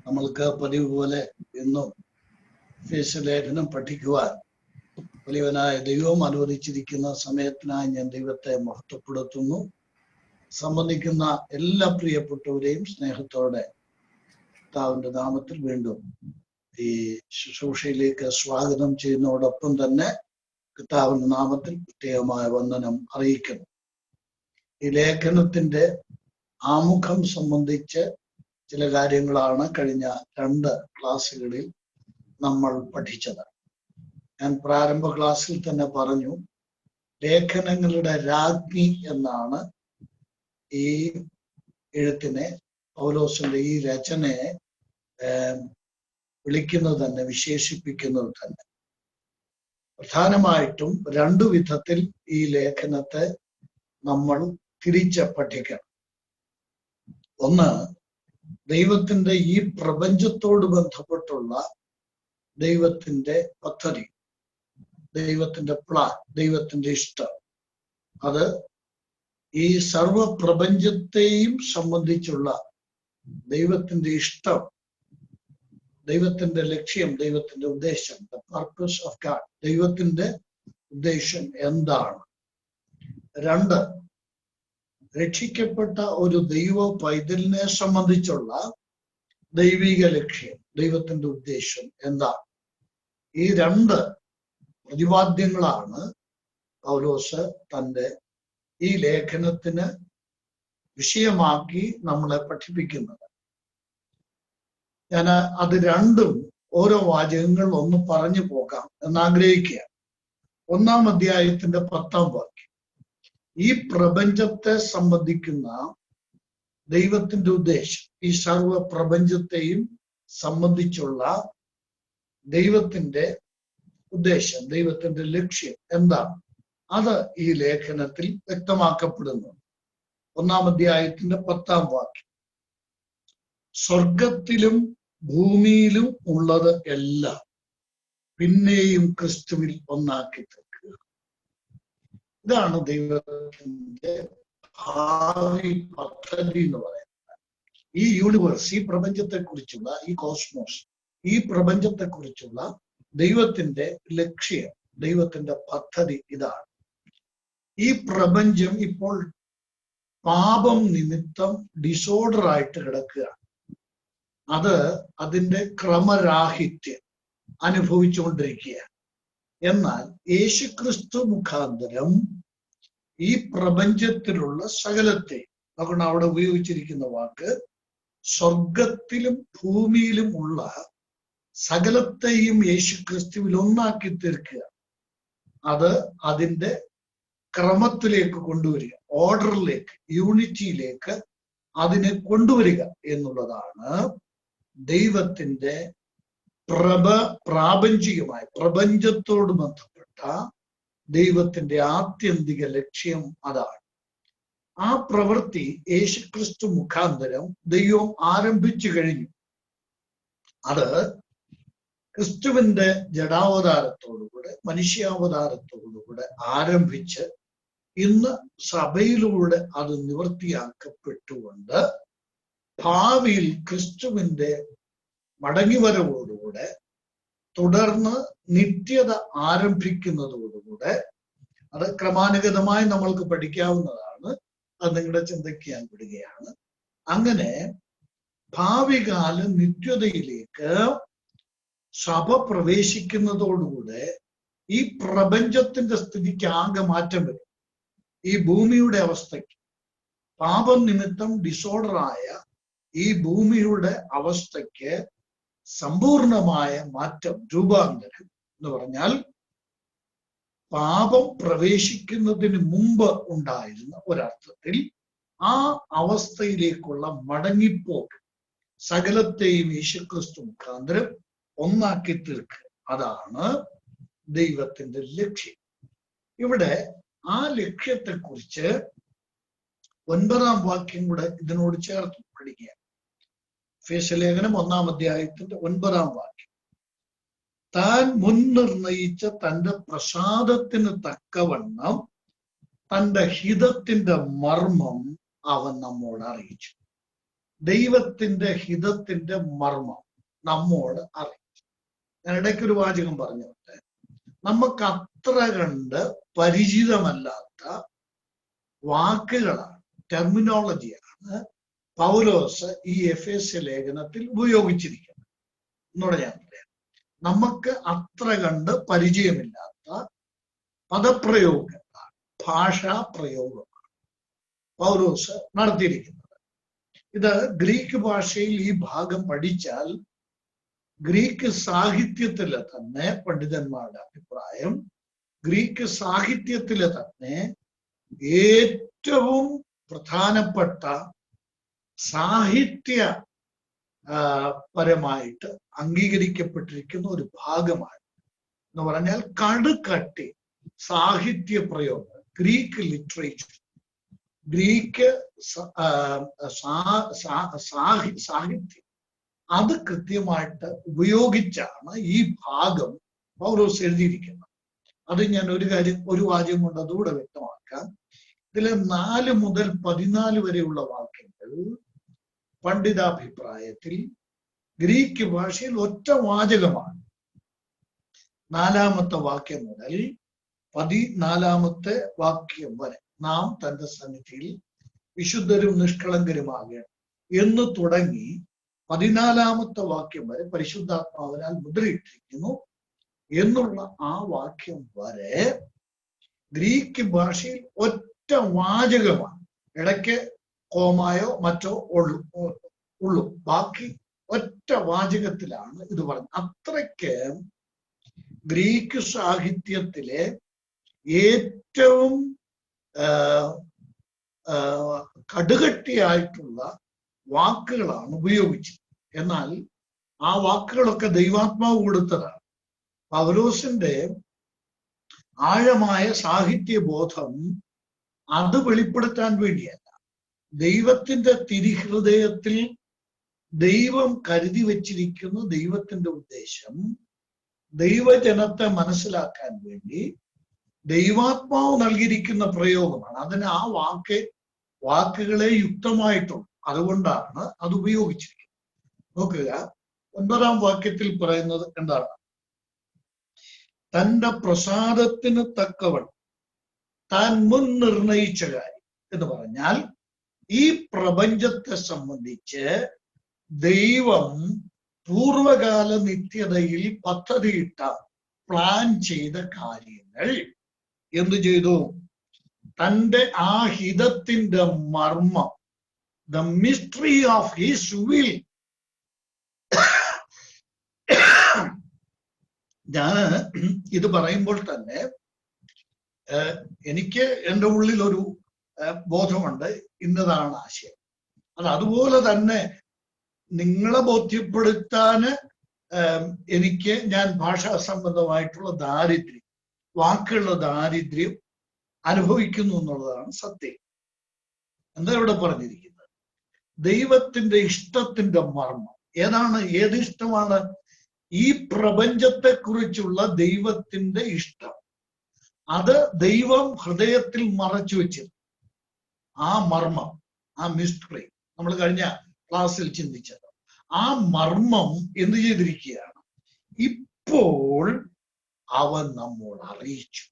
നമ്മൾക്ക് പതിവ് പോലെ ഇന്നും ലേഖനം പഠിക്കുവാൻ വലിയവനായ ദൈവം അനുവദിച്ചിരിക്കുന്ന സമയത്തിനായി ഞാൻ ദൈവത്തെ മഹത്വപ്പെടുത്തുന്നു. സംബന്ധിക്കുന്ന എല്ലാ പ്രിയപ്പെട്ടവരെയും സ്നേഹത്തോടെ കർത്താവിന്റെ നാമത്തിൽ വീണ്ടും ഈ ശുശ്രൂഷയിലേക്ക് സ്വാഗതം ചെയ്യുന്നതോടൊപ്പം തന്നെ കർത്താവിന്റെ നാമത്തിൽ പ്രത്യേകമായ വന്ദനം അറിയിക്കുന്നു. ഈ ലേഖനത്തിന്റെ ആമുഖം സംബന്ധിച്ച് ചില കാര്യങ്ങളാണ് കഴിഞ്ഞ 2 ക്ലാസ്സുകളിൽ നമ്മൾ പഠിച്ചത്. ഞാൻ പ്രാരംഭ ക്ലാസ്സിൽ തന്നെ പറഞ്ഞു, ലേഖനങ്ങളുടെ രാജ്ഞി എന്നാണ് ഈ എഴുത്തിനെ, പൗലോസിന്റെ ഈ രചനയെ വിളിക്കുന്നത് തന്നെ, വിശേഷിപ്പിക്കുന്നത് തന്നെ. പ്രധാനമായിട്ടും 2 വിധത്തിൽ ഈ ലേഖനത്തെ നമ്മൾ തിരിച്ച് പഠിക്കണം. ഒന്ന്, ദൈവത്തിന്റെ ഈ പ്രപഞ്ചത്തോട് ബന്ധപ്പെട്ടുള്ള ദൈവത്തിന്റെ പദ്ധതി, ദൈവത്തിന്റെ പ്ലാൻ, ദൈവത്തിന്റെ ഇഷ്ടം, അത് ഈ സർവപ്രപഞ്ചത്തെയും സംബന്ധിച്ചുള്ള ദൈവത്തിന്റെ ഇഷ്ടം, ദൈവത്തിന്റെ ലക്ഷ്യം, ദൈവത്തിന്റെ ഉദ്ദേശം, ദ പർപ്പസ് ഓഫ് ഗാഡ്, ദൈവത്തിന്റെ ഉദ്ദേശം എന്താണ്. 2, രക്ഷിക്കപ്പെട്ട ഒരു ദൈവ പൈതലിനെ സംബന്ധിച്ചുള്ള ദൈവിക ലക്ഷ്യം, ദൈവത്തിന്റെ ഉദ്ദേശം എന്താണ്. ഈ 2 പ്രതിപാദ്യങ്ങളാണ് പൗലോസ് തന്റെ ഈ ലേഖനത്തിന് വിഷയമാക്കി നമ്മളെ പഠിപ്പിക്കുന്നത്. ഞാൻ അത് 2ഉം ഓരോ വാചകങ്ങൾ ഒന്ന് പറഞ്ഞു പോകാം എന്നാഗ്രഹിക്കുക. 1-ാം അധ്യായത്തിന്റെ 10-ാം വാക്യം, ഈ പ്രപഞ്ചത്തെ സംബന്ധിക്കുന്ന ദൈവത്തിന്റെ ഉദ്ദേശം, ഈ സർവ പ്രപഞ്ചത്തെയും സംബന്ധിച്ചുള്ള ദൈവത്തിന്റെ ഉദ്ദേശം, ദൈവത്തിന്റെ ലക്ഷ്യം എന്താണ്, അത് ഈ ലേഖനത്തിൽ വ്യക്തമാക്കപ്പെടുന്നു. 1-ാം അധ്യായത്തിന്റെ 10-ാം വാക്യം, സ്വർഗത്തിലും ഭൂമിയിലും ഉള്ളത് എല്ലാം പിന്നെയും ക്രിസ്തുവിൽ ഒന്നാക്കി തീർക്കുക. ഇതാണ് ദൈവത്തിന്റെ ഭാവി പദ്ധതി എന്ന് പറയുന്നത്. ഈ യൂണിവേഴ്സ്, ഈ പ്രപഞ്ചത്തെ കുറിച്ചുള്ള, ഈ കോസ്മോസ്, ഈ പ്രപഞ്ചത്തെ കുറിച്ചുള്ള ദൈവത്തിന്റെ ലക്ഷ്യം, ദൈവത്തിന്റെ പദ്ധതി ഇതാണ്. ഈ പ്രപഞ്ചം ഇപ്പോൾ പാപം നിമിത്തം ഡിസോർഡർ ആയിട്ട് കിടക്കുകയാണ്. അത് അതിന്റെ ക്രമരാഹിത്യം അനുഭവിച്ചുകൊണ്ടിരിക്കുകയാണ്. എന്നാൽ യേശുക്രിസ്തു മുഖാന്തരം ഈ പ്രപഞ്ചത്തിലുള്ള സകലത്തെ, അതുകൊണ്ട് അവിടെ ഉപയോഗിച്ചിരിക്കുന്ന വാക്ക്, സ്വർഗത്തിലും ഭൂമിയിലും ഉള്ള സകലത്തെയും യേശുക്രിസ്തുവിൽ ഒന്നാക്കി തീർക്കുക. അത് അതിന്റെ ക്രമത്തിലേക്ക് കൊണ്ടുവരിക, ഓർഡറിലേക്ക്, യൂണിറ്റിയിലേക്ക് അതിനെ കൊണ്ടുവരിക എന്നുള്ളതാണ് ദൈവത്തിന്റെ പ്രാപഞ്ചികമായ പ്രപഞ്ചത്തോട് ബന്ധപ്പെട്ട ദൈവത്തിന്റെ ആത്യന്തിക ലക്ഷ്യം. അതാണ് ആ പ്രവൃത്തി യേശുക്രിസ്തു മുഖാന്തരം ദൈവം ആരംഭിച്ചു കഴിഞ്ഞു. അത് ക്രിസ്തുവിന്റെ ജഡാവതാരത്തോടുകൂടെ, മനുഷ്യാവതാരത്തോടുകൂടെ ആരംഭിച്ച് ഇന്ന് സഭയിലൂടെ അത് നിവൃത്തിയാക്കപ്പെട്ടുകൊണ്ട് ഭാവിയിൽ ക്രിസ്തുവിന്റെ മടങ്ങിവരവോടുകൂടെ, തുടർന്ന് നിത്യത ആരംഭിക്കുന്നതോടുകൂടെ, അത് ക്രമാനുഗതമായി നമ്മൾക്ക് പഠിക്കാവുന്നതാണ്, അത് നിങ്ങളുടെ ചിന്തയ്ക്ക് ഞാൻ വിടുകയാണ്. അങ്ങനെ ഭാവികാല നിത്യതയിലേക്ക് സഭ പ്രവേശിക്കുന്നതോടുകൂടെ ഈ പ്രപഞ്ചത്തിന്റെ സ്ഥിതിക്ക് ആകെ മാറ്റം വരും. ഈ ഭൂമിയുടെ അവസ്ഥയ്ക്ക്, പാപം നിമിത്തം ഡിസോർഡറായ ഈ ഭൂമിയുടെ അവസ്ഥയ്ക്ക് സമ്പൂർണമായ മാറ്റം, രൂപാന്തരം എന്ന് പറഞ്ഞാൽ പാപം പ്രവേശിക്കുന്നതിന് മുമ്പ് ഉണ്ടായിരുന്ന ഒരർത്ഥത്തിൽ ആ അവസ്ഥയിലേക്കുള്ള മടങ്ങിപ്പോക്ക്, സകലത്തെയും യേശുക്രിസ്തു മുഖാന്തരം ഒന്നാക്കി തീർക്കുക. അതാണ് ദൈവത്തിന്റെ ലക്ഷ്യം. ഇവിടെ ആ ലക്ഷ്യത്തെക്കുറിച്ച് 9-ാം വാക്യം കൂടെ ഇതിനോട് ചേർത്ത് പഠിക്കുക. എഫേസ്യലേഖനം 1-ാം അധ്യായത്തിന്റെ 9-ാം വാക്യം, താൻ മുൻനിർണയിച്ച തന്റെ പ്രസാദത്തിന് തക്കവണ്ണം തന്റെ ഹിതത്തിന്റെ മർമ്മം അവൻ നമ്മോട് അറിയിച്ചു. ദൈവത്തിന്റെ ഹിതത്തിന്റെ മർമ്മം നമ്മോട് അറിയിച്ചു. ഞാൻ ഇടയ്ക്കൊരു വാചകം പറഞ്ഞോട്ടെ. നമുക്ക് അത്ര കണ്ട് പരിചിതമല്ലാത്ത വാക്കുകളാണ്, ടെർമിനോളജിയാണ് പൗലോസ് ഈ എഫേസ്യ ലേഖനത്തിൽ ഉപയോഗിച്ചിരിക്കുന്നത്. എന്നോട് ഞാൻ പറയാം, നമുക്ക് അത്ര കണ്ട് പരിചയമില്ലാത്ത പദപ്രയോഗങ്ങളാണ്, ഭാഷാ പ്രയോഗമാണ് പൗലോസ് നടത്തിയിരിക്കുന്നത്. ഇത് ഗ്രീക്ക് ഭാഷയിൽ ഈ ഭാഗം പഠിച്ചാൽ ഗ്രീക്ക് സാഹിത്യത്തിലെ തന്നെ, പണ്ഡിതന്മാരുടെ അഭിപ്രായം, ഗ്രീക്ക് സാഹിത്യത്തിലെ തന്നെ ഏറ്റവും പ്രധാനപ്പെട്ട സാഹിത്യ പരമായിട്ട് അംഗീകരിക്കപ്പെട്ടിരിക്കുന്ന ഒരു ഭാഗമാണ്. എന്ന് പറഞ്ഞാൽ കടുകട്ടി സാഹിത്യ പ്രയോഗങ്ങൾ, ഗ്രീക്ക് ലിറ്ററേച്ചർ, ഗ്രീക്ക് സാഹിത്യം, അത് കൃത്യമായിട്ട് ഉപയോഗിച്ചാണ് ഈ ഭാഗം പൗലോസ് എഴുതിയിരിക്കുന്നത്. അത് ഞാൻ ഒരു വാചകം കൊണ്ട് അതുകൂടെ വ്യക്തമാക്കാം. ഇതിലെ 4 മുതൽ 14 വരെയുള്ള വാക്യങ്ങൾ പണ്ഡിതാഭിപ്രായത്തിൽ ഗ്രീക്ക് ഭാഷയിൽ ഒറ്റ വാചകമാണ്. 4-ാമത്തെ വാക്യം മുതൽ 14-ാമത്തെ വാക്യം വരെ നാം തന്റെ സന്നിധിയിൽ വിശുദ്ധരും നിഷ്കളങ്കരുമാകണം എന്ന് തുടങ്ങി 14-ാമത്തെ വാക്യം വരെ പരിശുദ്ധാത്മാവിനാൽ മുദ്രയിട്ടിരിക്കുന്നു എന്നുള്ള ആ വാക്യം വരെ ഗ്രീക്ക് ഭാഷയിൽ ഒറ്റ വാചകമാണ്. ഇടയ്ക്ക് കോമായോ മറ്റോ ഉള്ളൂ. ബാക്കി ഒറ്റ വാചകത്തിലാണ് ഇത് പറഞ്ഞത്. അത്രയ്ക്ക് ഗ്രീക്ക് സാഹിത്യത്തിലെ ഏറ്റവും കടുകട്ടിയായിട്ടുള്ള വാക്കുകളാണ് ഉപയോഗിച്ചത്. എന്നാൽ ആ വാക്കുകളൊക്കെ ദൈവാത്മാവ് കൊടുത്തതാണ്. പൗലോസിന്റെ ആഴമായ സാഹിത്യ ബോധം അത് വെളിപ്പെടുത്താൻ വേണ്ടിയല്ല. ദൈവത്തിന്റെ തിരുഹൃദയത്തിൽ ദൈവം കരുതി വച്ചിരിക്കുന്ന ദൈവത്തിന്റെ ഉദ്ദേശം ദൈവജനത്തെ മനസ്സിലാക്കാൻ വേണ്ടി ദൈവാത്മാവ് നൽകിയിരിക്കുന്ന പ്രയോഗമാണ്. അതിന് ആ വാക്കുകളെ യുക്തമായിട്ടുള്ളൂ. അതുകൊണ്ടാണ് അത് ഉപയോഗിച്ചിരിക്കുന്നത്. നോക്കുക, 9-ാം വാക്യത്തിൽ പറയുന്നത് എന്താണ്? തന്റെ പ്രസാദത്തിന് തക്കവണ്ണം താൻ മുൻ നിർണയിച്ച കാര്യം എന്ന് പറഞ്ഞാൽ ഈ പ്രപഞ്ചത്തെ സംബന്ധിച്ച് ദൈവം പൂർവകാല നിത്യതയിൽ പദ്ധതിയിട്ട പ്ലാൻ ചെയ്ത കാര്യങ്ങൾ എന്തു ചെയ്തു? തന്റെ ആ ഹിതത്തിന്റെ മർമ്മം, the mystery of his will. ഞാൻ ഇത് പറയുമ്പോൾ തന്നെ എനിക്ക് എൻ്റെ ഉള്ളിൽ ഒരു ബോധമുണ്ട്, ഇന്നതാണ് ആശയം. അത് അതുപോലെ തന്നെ നിങ്ങളെ ബോധ്യപ്പെടുത്താന് ഞാൻ ഭാഷാ സംബന്ധമായിട്ടുള്ള ദാരിദ്ര്യം, വാക്കുകളുടെ ദാരിദ്ര്യം അനുഭവിക്കുന്നു എന്നുള്ളതാണ് സത്യം. എന്താ ഇവിടെ പറഞ്ഞിരിക്കുന്നത്? ദൈവത്തിന്റെ ഇഷ്ടത്തിന്റെ മർമ്മം ഏതാണ്? ഏത് ഇഷ്ടമാണ്? ഈ പ്രപഞ്ചത്തെ കുറിച്ചുള്ള ദൈവത്തിന്റെ ഇഷ്ടം. അത് ദൈവം ഹൃദയത്തിൽ മറച്ചു വെച്ചിരുന്നു. ആ മർമ്മം, ആ മിസ്റ്ററി നമ്മൾ കഴിഞ്ഞ ക്ലാസ്സിൽ ചിന്തിച്ചത്. ആ മർമ്മം എന്ത് ചെയ്തിരിക്കുകയാണ്? ഇപ്പോൾ അവൻ നമ്മോട് അറിയിച്ചു.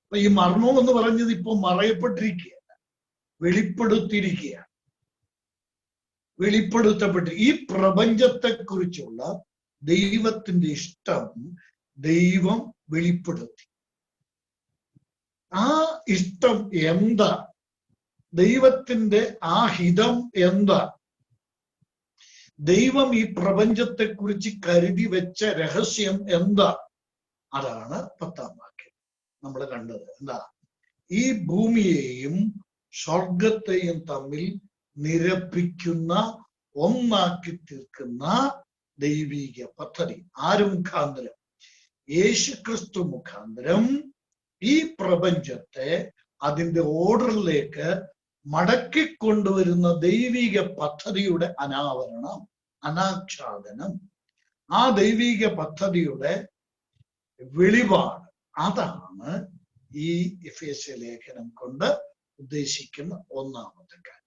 അപ്പൊ ഈ മർമ്മം എന്ന് പറഞ്ഞത് ഇപ്പൊ മറയപ്പെട്ടിരിക്കുകയല്ല, വെളിപ്പെടുത്തപ്പെട്ടി. ഈ പ്രപഞ്ചത്തെ കുറിച്ചുള്ള ദൈവത്തിന്റെ ഇഷ്ടം ദൈവം വെളിപ്പെടുത്തി. ആ ഇഷ്ടം എന്താ? ദൈവത്തിന്റെ ആ ഹിതം എന്താ? ദൈവം ഈ പ്രപഞ്ചത്തെ കുറിച്ച് കരുതി വെച്ച രഹസ്യം എന്താ? അതാണ് 10-ാം വാക്യം നമ്മൾ കണ്ടത്. എന്താ? ഈ ഭൂമിയെയും സ്വർഗത്തെയും തമ്മിൽ നിരപ്പിക്കുന്ന, ഒന്നാക്കി തീർക്കുന്ന ദൈവീക പദ്ധതി. ആര് മുഖാന്തരം? യേശുക്രിസ്തു മുഖാന്തരം ഈ പ്രപഞ്ചത്തെ അതിന്റെ ഓർഡറിലേക്ക് മടക്കിക്കൊണ്ടുവരുന്ന ദൈവിക പദ്ധതിയുടെ അനാവരണം, അനാച്ഛാദനം, ആ ദൈവിക പദ്ധതിയുടെ വെളിപാട്, അതാണ് ഈ എഫേസ്യ ലേഖനം കൊണ്ട് ഉദ്ദേശിക്കുന്ന ഒന്നാമത്തെ കാര്യം.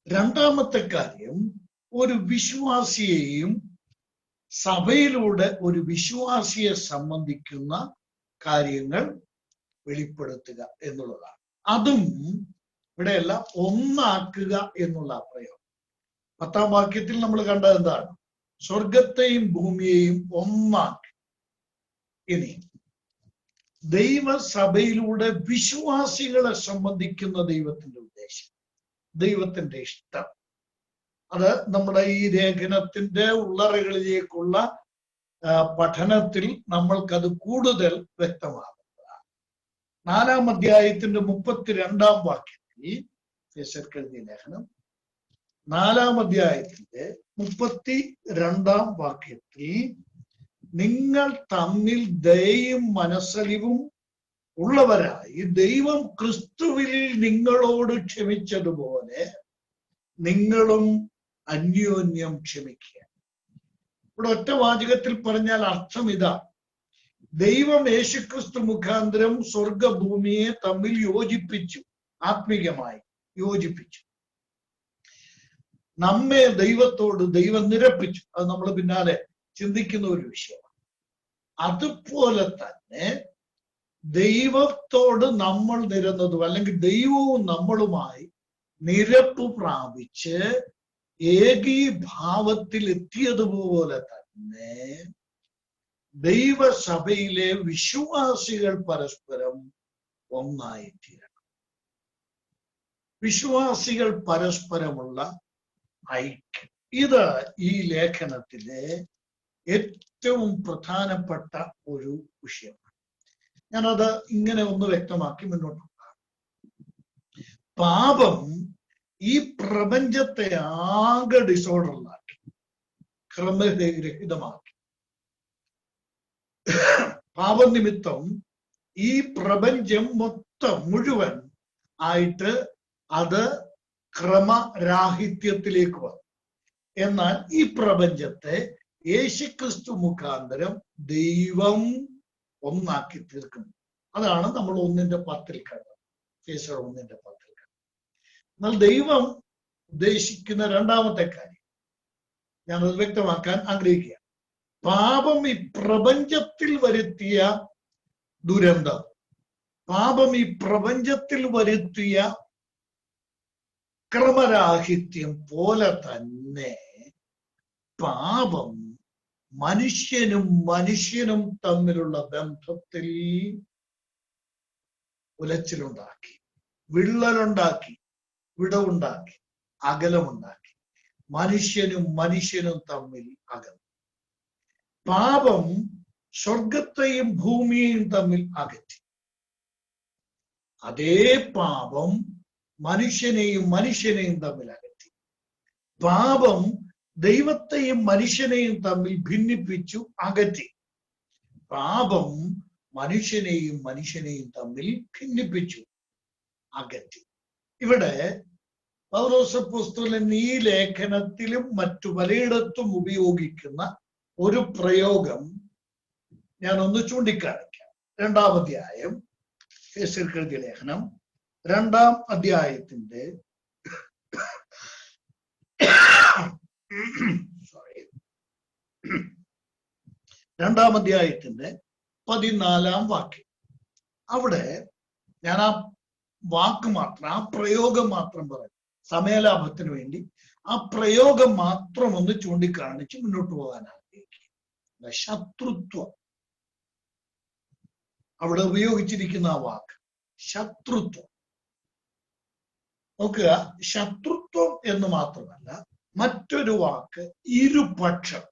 രണ്ടാമത്തെ കാര്യം, ഒരു വിശ്വാസിയെയും സഭയിലൂടെ ഒരു വിശ്വാസിയെ സംബന്ധിക്കുന്ന കാര്യങ്ങൾ വെളിപ്പെടുത്തുക എന്നുള്ളതാണ്. അതും ഇവിടെയല്ല, ഒന്നാക്കുക എന്നുള്ള പ്രയോഗം. 10-ാം വാക്യത്തിൽ നമ്മൾ കണ്ടത് എന്താണ്? സ്വർഗത്തെയും ഭൂമിയെയും ഒന്നാക്കി. ഇനി ദൈവസഭയിലൂടെ വിശ്വാസികളെ സംബന്ധിക്കുന്ന ദൈവത്തിന്റെ ഉദ്ദേശം, ദൈവത്തിന്റെ ഇഷ്ടം, അത് നമ്മുടെ ഈ ലേഖനത്തിന്റെ ഉള്ളറകളിലേക്കുള്ള പഠനത്തിൽ നമ്മൾക്കത് കൂടുതൽ വ്യക്തമാകുന്നതാണ്. 4-ാം അധ്യായത്തിന്റെ 32-ാം വാക്യത്തിൽ എഴുതിയ ലേഖനം 4-ാം അധ്യായത്തിന്റെ 32-ാം വാക്യത്തിൽ നിങ്ങൾ തമ്മിൽ ദയയും മനസ്സലിവും ഉള്ളവരായി ദൈവം ക്രിസ്തുവിൽ നിങ്ങളോട് ക്ഷമിച്ചതുപോലെ നിങ്ങളും അന്യോന്യം ക്ഷമിക്കുക. ഇവിടെ ഒറ്റ വാചകത്തിൽ പറഞ്ഞാൽ അർത്ഥം ഇതാ: ദൈവം യേശുക്രിസ്തു മുഖാന്തരം സ്വർഗഭൂമിയെ തമ്മിൽ യോജിപ്പിച്ചു, ആത്മീകമായി യോജിപ്പിച്ചു. നമ്മെ ദൈവത്തോട് ദൈവം നിരപ്പിച്ചു. അത് നമ്മൾ പിന്നാലെ ചിന്തിക്കുന്ന ഒരു വിഷയമാണ്. അതുപോലെ തന്നെ ദൈവത്തോട് നമ്മൾ നിരന്നതും, അല്ലെങ്കിൽ ദൈവവും നമ്മളുമായി നിരപ്പ് പ്രാപിച്ച് ഏകീഭാവത്തിൽ എത്തിയതുപോലെ തന്നെ ദൈവസഭയിലെ വിശ്വാസികൾ പരസ്പരം ഒന്നായിത്തീരണം. വിശ്വാസികൾ പരസ്പരമുള്ള ഐക്യം, ഇത് ഈ ലേഖനത്തിലെ ഏറ്റവും പ്രധാനപ്പെട്ട ഒരു വിഷയമാണ്. ഞാനത് ഇങ്ങനെ ഒന്ന് വ്യക്തമാക്കി മുന്നോട്ട് പോകാം. പാപം ഈ പ്രപഞ്ചത്തെ ആകെ ഡിസോർഡറിലാക്കി, ക്രമരഹിതമാക്കി. പാപനിമിത്തം ഈ പ്രപഞ്ചം മുഴുവൻ ആയിട്ട് അത് ക്രമരാഹിത്യത്തിലേക്ക് വന്നു. എന്നാൽ ഈ പ്രപഞ്ചത്തെ യേശുക്രിസ്തു മുഖാന്തരം ദൈവം ഒന്നാക്കി തീർക്കുന്നു. അതാണ് നമ്മൾ 1:10 കണ്ടത്, എഫേസ്യർ 1:10. എന്നാൽ ദൈവം ഉദ്ദേശിക്കുന്ന രണ്ടാമത്തെ കാര്യം ഞാനത് വ്യക്തമാക്കാൻ ആഗ്രഹിക്കുക. പാപം ഈ പ്രപഞ്ചത്തിൽ വരുത്തിയ ദുരന്തം, പാപം ഈ പ്രപഞ്ചത്തിൽ വരുത്തിയ ക്രമരാഹിത്യം പോലെ തന്നെ പാപം മനുഷ്യനും തമ്മിലുള്ള ബന്ധത്തിൽ ഉലച്ചിലുണ്ടാക്കി, വിള്ളലുണ്ടാക്കി, വിടവുണ്ടാക്കി, അകലമുണ്ടാക്കി. മനുഷ്യനും തമ്മിൽ അകലം. പാപം സ്വർഗത്തെയും ഭൂമിയെയും തമ്മിൽ അകറ്റി. അതേ പാപം മനുഷ്യനെയും തമ്മിൽ അകറ്റി. പാപം ദൈവത്തെയും മനുഷ്യനെയും തമ്മിൽ ഭിന്നിപ്പിച്ചു, അകറ്റി. പാപം മനുഷ്യനെയും തമ്മിൽ ഭിന്നിപ്പിച്ചു, അകറ്റി. ഇവിടെ പൗലോസ് അപ്പോസ്തലൻ ഈ ലേഖനത്തിലും മറ്റു പലയിടത്തും ഉപയോഗിക്കുന്ന ഒരു പ്രയോഗം ഞാൻ ഒന്ന് ചൂണ്ടിക്കാണിക്കാം. 2-ാം അധ്യായം, എഫേസ്യർക്ക് എഴുതിയ ലേഖനം 2-ാം അധ്യായത്തിന്റെ 2-ാം അധ്യായത്തിന്റെ 14-ാം വാക്യം. അവിടെ ഞാൻ ആ വാക്ക് മാത്രം, ആ പ്രയോഗം മാത്രം പറയും, സമയലാഭത്തിന് വേണ്ടി ആ പ്രയോഗം മാത്രം ഒന്ന് ചൂണ്ടിക്കാണിച്ച് മുന്നോട്ട് പോകാൻ ആഗ്രഹിക്കുക. ശത്രുത്വം, അവിടെ ഉപയോഗിച്ചിരിക്കുന്ന ആ വാക്ക് ശത്രുത്വം. നോക്കുക, ശത്രുത്വം എന്ന് മാത്രമല്ല, മറ്റൊരു വാക്ക് ഇരുപക്ഷം,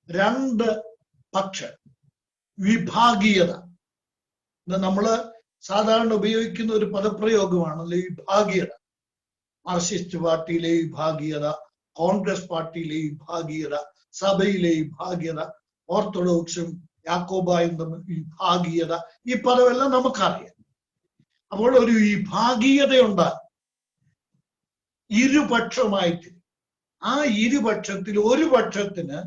രണ്ട് പക്ഷം, വിഭാഗീയത. നമ്മള് സാധാരണ ഉപയോഗിക്കുന്ന ഒരു പദപ്രയോഗമാണല്ലോ വിഭാഗീയത. മാർക്സിസ്റ്റ് പാർട്ടിയിലെ വിഭാഗീയത, കോൺഗ്രസ് പാർട്ടിയിലെ വിഭാഗീയത, സഭയിലെ വിഭാഗീയത, ഓർത്തഡോക്സും യാക്കോബായും തമ്മിൽ വിഭാഗീയത, ഈ പദമെല്ലാം നമുക്കറിയാം. അപ്പോൾ ഒരു വിഭാഗീയതയുണ്ടാകും, ഇരുപക്ഷമായിട്ട്. ആ ഇരുപക്ഷത്തിൽ ഒരു പക്ഷത്തിന്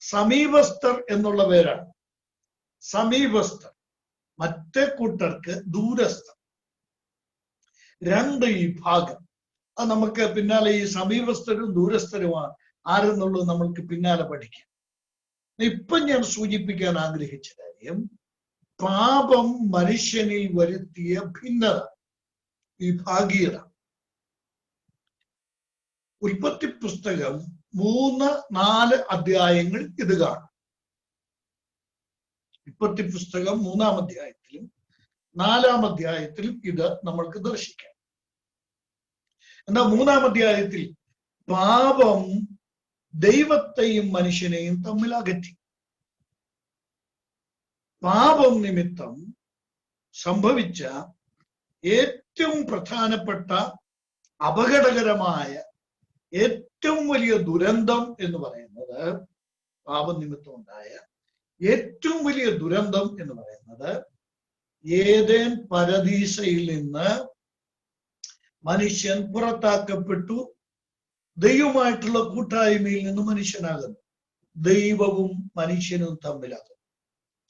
സമീപസ്ഥർ എന്നുള്ള പേരാണ്, സമീപസ്ഥർ. മറ്റേ കൂട്ടർക്ക് ദൂരസ്ഥർ. രണ്ട് വിഭാഗം. അത് നമുക്ക് പിന്നാലെ ഈ സമീപസ്ഥരും ദൂരസ്ഥരുമാണ് ആരെന്നുള്ളത് നമ്മൾക്ക് പിന്നാലെ പഠിക്കാം. ഇപ്പൊ ഞാൻ സൂചിപ്പിക്കാൻ ആഗ്രഹിച്ച കാര്യം, പാപം മനുഷ്യനിൽ വരുത്തിയ ഭിന്നത, വിഭാഗീയത. ഉൽപ്പത്തി പുസ്തകം 3-4 അധ്യായങ്ങൾ ഇത് കാണാം. ഉൽപ്പത്തി പുസ്തകം 3-ാം അധ്യായത്തിലും 4-ാം അധ്യായത്തിലും ഇത് നമ്മൾക്ക് ദർശിക്കാം. എന്നാൽ 3-ാം അധ്യായത്തിൽ പാപം ദൈവത്തെയും മനുഷ്യനെയും തമ്മിൽ അകറ്റി. പാപം നിമിത്തം സംഭവിച്ച ഏറ്റവും പ്രധാനപ്പെട്ട അപകടകരമായ ഏറ്റവും വലിയ ദുരന്തം എന്ന് പറയുന്നത്, പാപനിമിത്തം ഉണ്ടായ ഏറ്റവും വലിയ ദുരന്തം എന്ന് പറയുന്നത്, ഏദെൻ പരദീസയിൽ നിന്ന് മനുഷ്യൻ പുറത്താക്കപ്പെട്ടു, ദൈവമായിട്ടുള്ള കൂട്ടായ്മയിൽ നിന്ന് മനുഷ്യനാകുന്നു. ദൈവവും മനുഷ്യനും തമ്മിലാകുന്നു,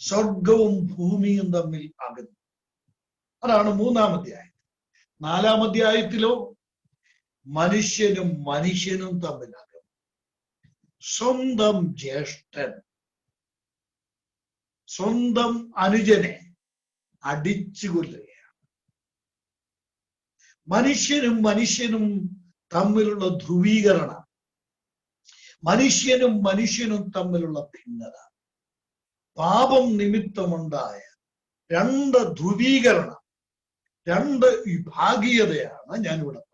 സ്വർഗവും ഭൂമിയും തമ്മിൽ ആകുന്നു. അതാണ് 3-ാം അധ്യായം. 4-ാം അധ്യായത്തിലോ മനുഷ്യനും മനുഷ്യനും തമ്മിലാകുന്നു. സ്വന്തം ജ്യേഷ്ഠൻ സ്വന്തം അനുജനെ അടിച്ചു കൊല്ലുകയാണ്. മനുഷ്യനും മനുഷ്യനും തമ്മിലുള്ള ധ്രുവീകരണം, മനുഷ്യനും മനുഷ്യനും തമ്മിലുള്ള ഭിന്നത, പാപം നിമിത്തമുണ്ടായ 2 ധ്രുവീകരണം, 2 വിഭാഗീയതയാണ് ഞാനിവിടെ പറയുന്നത്.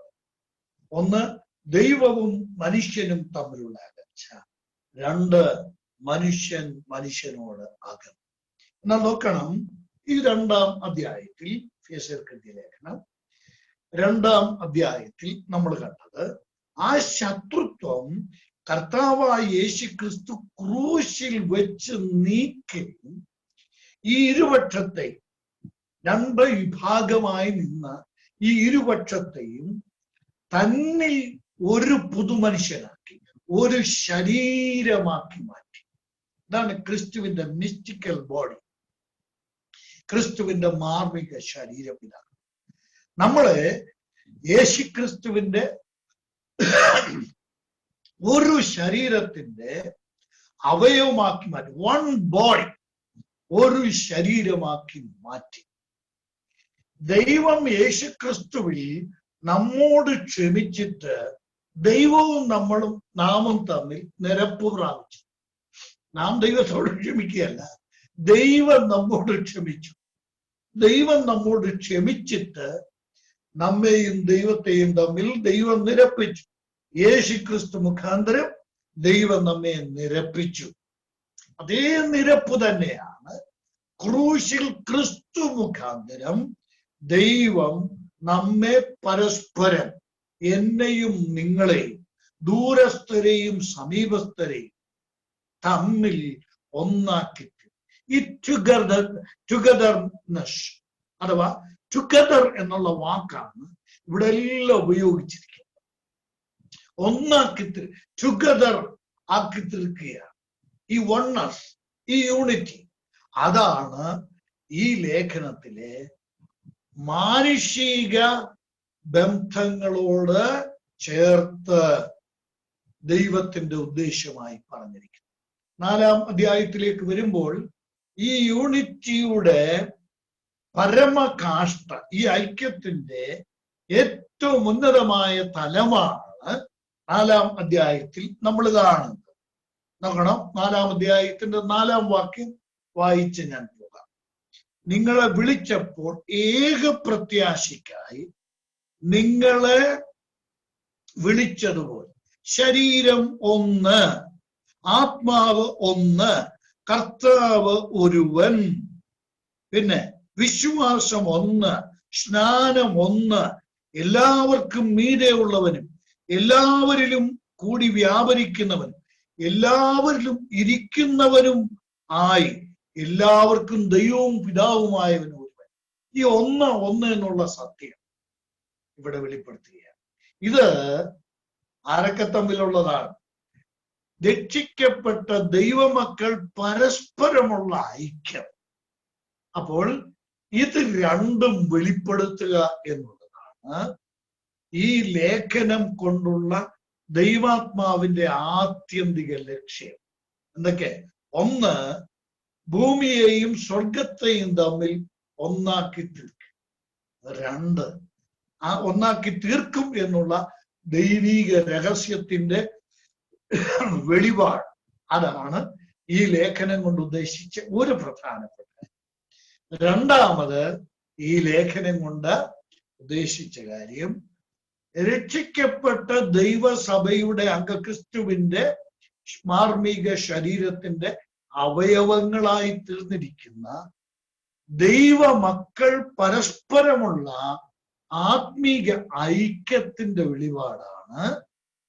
ഒന്ന്, ദൈവവും മനുഷ്യനും തമ്മിലുള്ള അകൽച്ച. 2, മനുഷ്യൻ മനുഷ്യനോട് അകന്നു. എന്നാൽ നോക്കണം, ഈ 2-ാം അധ്യായത്തിൽ, എഫേസ്യർക്കെഴുതിയ ലേഖനം 2-ാം അധ്യായത്തിൽ നമ്മൾ കണ്ടത്, ആ ശത്രുത്വം കർത്താവായ യേശുക്രിസ്തു ക്രൂശിൽ വെച്ച് നീക്കുകയും ഈ ഇരുപക്ഷത്തെ 2 വിഭാഗമായി നിന്ന ഈ ഇരുപക്ഷത്തെയും തന്നിൽ ഒരു പുതുമനുഷ്യനാക്കി, ഒരു ശരീരമാക്കി മാറ്റി. ഇതാണ് ക്രിസ്തുവിന്റെ മിസ്റ്റിക്കൽ ബോഡി, ക്രിസ്തുവിന്റെ മാർമിക ശരീരം. ഇതാണ് നമ്മളെ യേശുക്രിസ്തുവിന്റെ ഒരു ശരീരത്തിന്റെ അവയവമാക്കി മാറ്റി, 1 ബോഡി, ഒരു ശരീരമാക്കി മാറ്റി. ദൈവം യേശുക്രിസ്തുവിൽ നമ്മോട് ക്ഷമിച്ചിട്ട് ദൈവവും നമ്മളും നാമും തമ്മിൽ നിരപ്പ് പ്രാപിച്ചു. നാം ദൈവത്തോട് ക്ഷമിക്കുകയല്ല, ദൈവം നമ്മോട് ക്ഷമിച്ചു. ദൈവം നമ്മോട് ക്ഷമിച്ചിട്ട് നമ്മെയും ദൈവത്തെയും തമ്മിൽ ദൈവം നിരപ്പിച്ചു. യേശുക്രിസ്തു മുഖാന്തരം ദൈവം നമ്മെ നിരപ്പിച്ചു. അതേ നിരപ്പ് തന്നെയാണ് ക്രൂശിൽ ക്രിസ്തു മുഖാന്തരം ദൈവം നമ്മെ പരസ്പരം, എന്നെയും നിങ്ങളെയും ദൂരസ്ഥരെയും സമീപസ്ഥരെയും തമ്മിൽ ഒന്നാക്കി. ഈ ടുഗദർനെസ് അഥവാ ടുഗദർ എന്നുള്ള വാക്കാണ് ഇവിടെ എല്ലാം ഉപയോഗിച്ചിരിക്കുന്നത്. ഒന്നാക്കി, ടുഗദർ ആക്കി തീർക്കുകയാണ്. ഈ വണ്ണസ്, ഈ യൂണിറ്റി, അതാണ് ഈ ലേഖനത്തിലെ മാനുഷിക ബന്ധങ്ങളോട് ചേർത്ത് ദൈവത്തിന്റെ ഉദ്ദേശമായി പറഞ്ഞിരിക്കുന്നു. 4-ാം അധ്യായത്തിലേക്ക് വരുമ്പോൾ ഈ യൂണിറ്റിയുടെ പരമകാഷ്ഠ, ഈ ഐക്യത്തിന്റെ ഏറ്റവും ഉന്നതമായ തലമാണ് 4-ാം അധ്യായത്തിൽ നമ്മൾ കാണുന്നത്. നോക്കണം, 4-ാം അധ്യായത്തിന്റെ 4-ാം വാക്യം വായിച്ച് ഞാൻ പോകാം. നിങ്ങളെ വിളിച്ചപ്പോൾ ഏക പ്രത്യാശയ്ക്കായി നിങ്ങളെ വിളിച്ചതുപോലെ ശരീരം ഒന്ന്, ആത്മാവ് ഒന്ന്, കർത്താവ് ഒരുവൻ, പിന്നെ വിശ്വാസം ഒന്ന്, സ്നാനം ഒന്ന്, എല്ലാവർക്കും മീതെ ഉള്ളവനും എല്ലാവരിലും കൂടി വ്യാപരിക്കുന്നവനും എല്ലാവരിലും ഇരിക്കുന്നവനും ആയി എല്ലാവർക്കും ദൈവവും പിതാവുമായവനും ഒരുവൻ. ഈ ഒന്ന് എന്നുള്ള സത്യം ഇവിടെ വെളിപ്പെടുത്തുകയാണ്. ഇത് ആരൊക്കെ തമ്മിലുള്ളതാണ്? രക്ഷിക്കപ്പെട്ട ദൈവമക്കൾ പരസ്പരമുള്ള ഐക്യം. അപ്പോൾ ഇത് രണ്ടും വെളിപ്പെടുത്തുക എന്നുള്ളതാണ് ഈ ലേഖനം കൊണ്ടുള്ള ദൈവാത്മാവിന്റെ ആത്യന്തിക ലക്ഷ്യം എന്തൊക്കെ? ഒന്ന്, ഭൂമിയെയും സ്വർഗത്തെയും തമ്മിൽ ഒന്നാക്കി തീർക്കും. രണ്ട്, ആ ഒന്നാക്കി തീർക്കും എന്നുള്ള ദൈവീക രഹസ്യത്തിന്റെ വെളിപാട്. അതാണ് ഈ ലേഖനം കൊണ്ട് ഉദ്ദേശിച്ച ഒരു പ്രധാനപ്പെട്ട. രണ്ടാമത്, ഈ ലേഖനം കൊണ്ട് ഉദ്ദേശിച്ച കാര്യം രക്ഷിക്കപ്പെട്ട ദൈവസഭയുടെ ക്രിസ്തുവിന്റെ മാർമിക ശരീരത്തിന്റെ അവയവങ്ങളായി തീർന്നിരിക്കുന്ന ദൈവമക്കൾ പരസ്പരമുള്ള ആത്മീക ഐക്യത്തിന്റെ വെളിപാടാണ്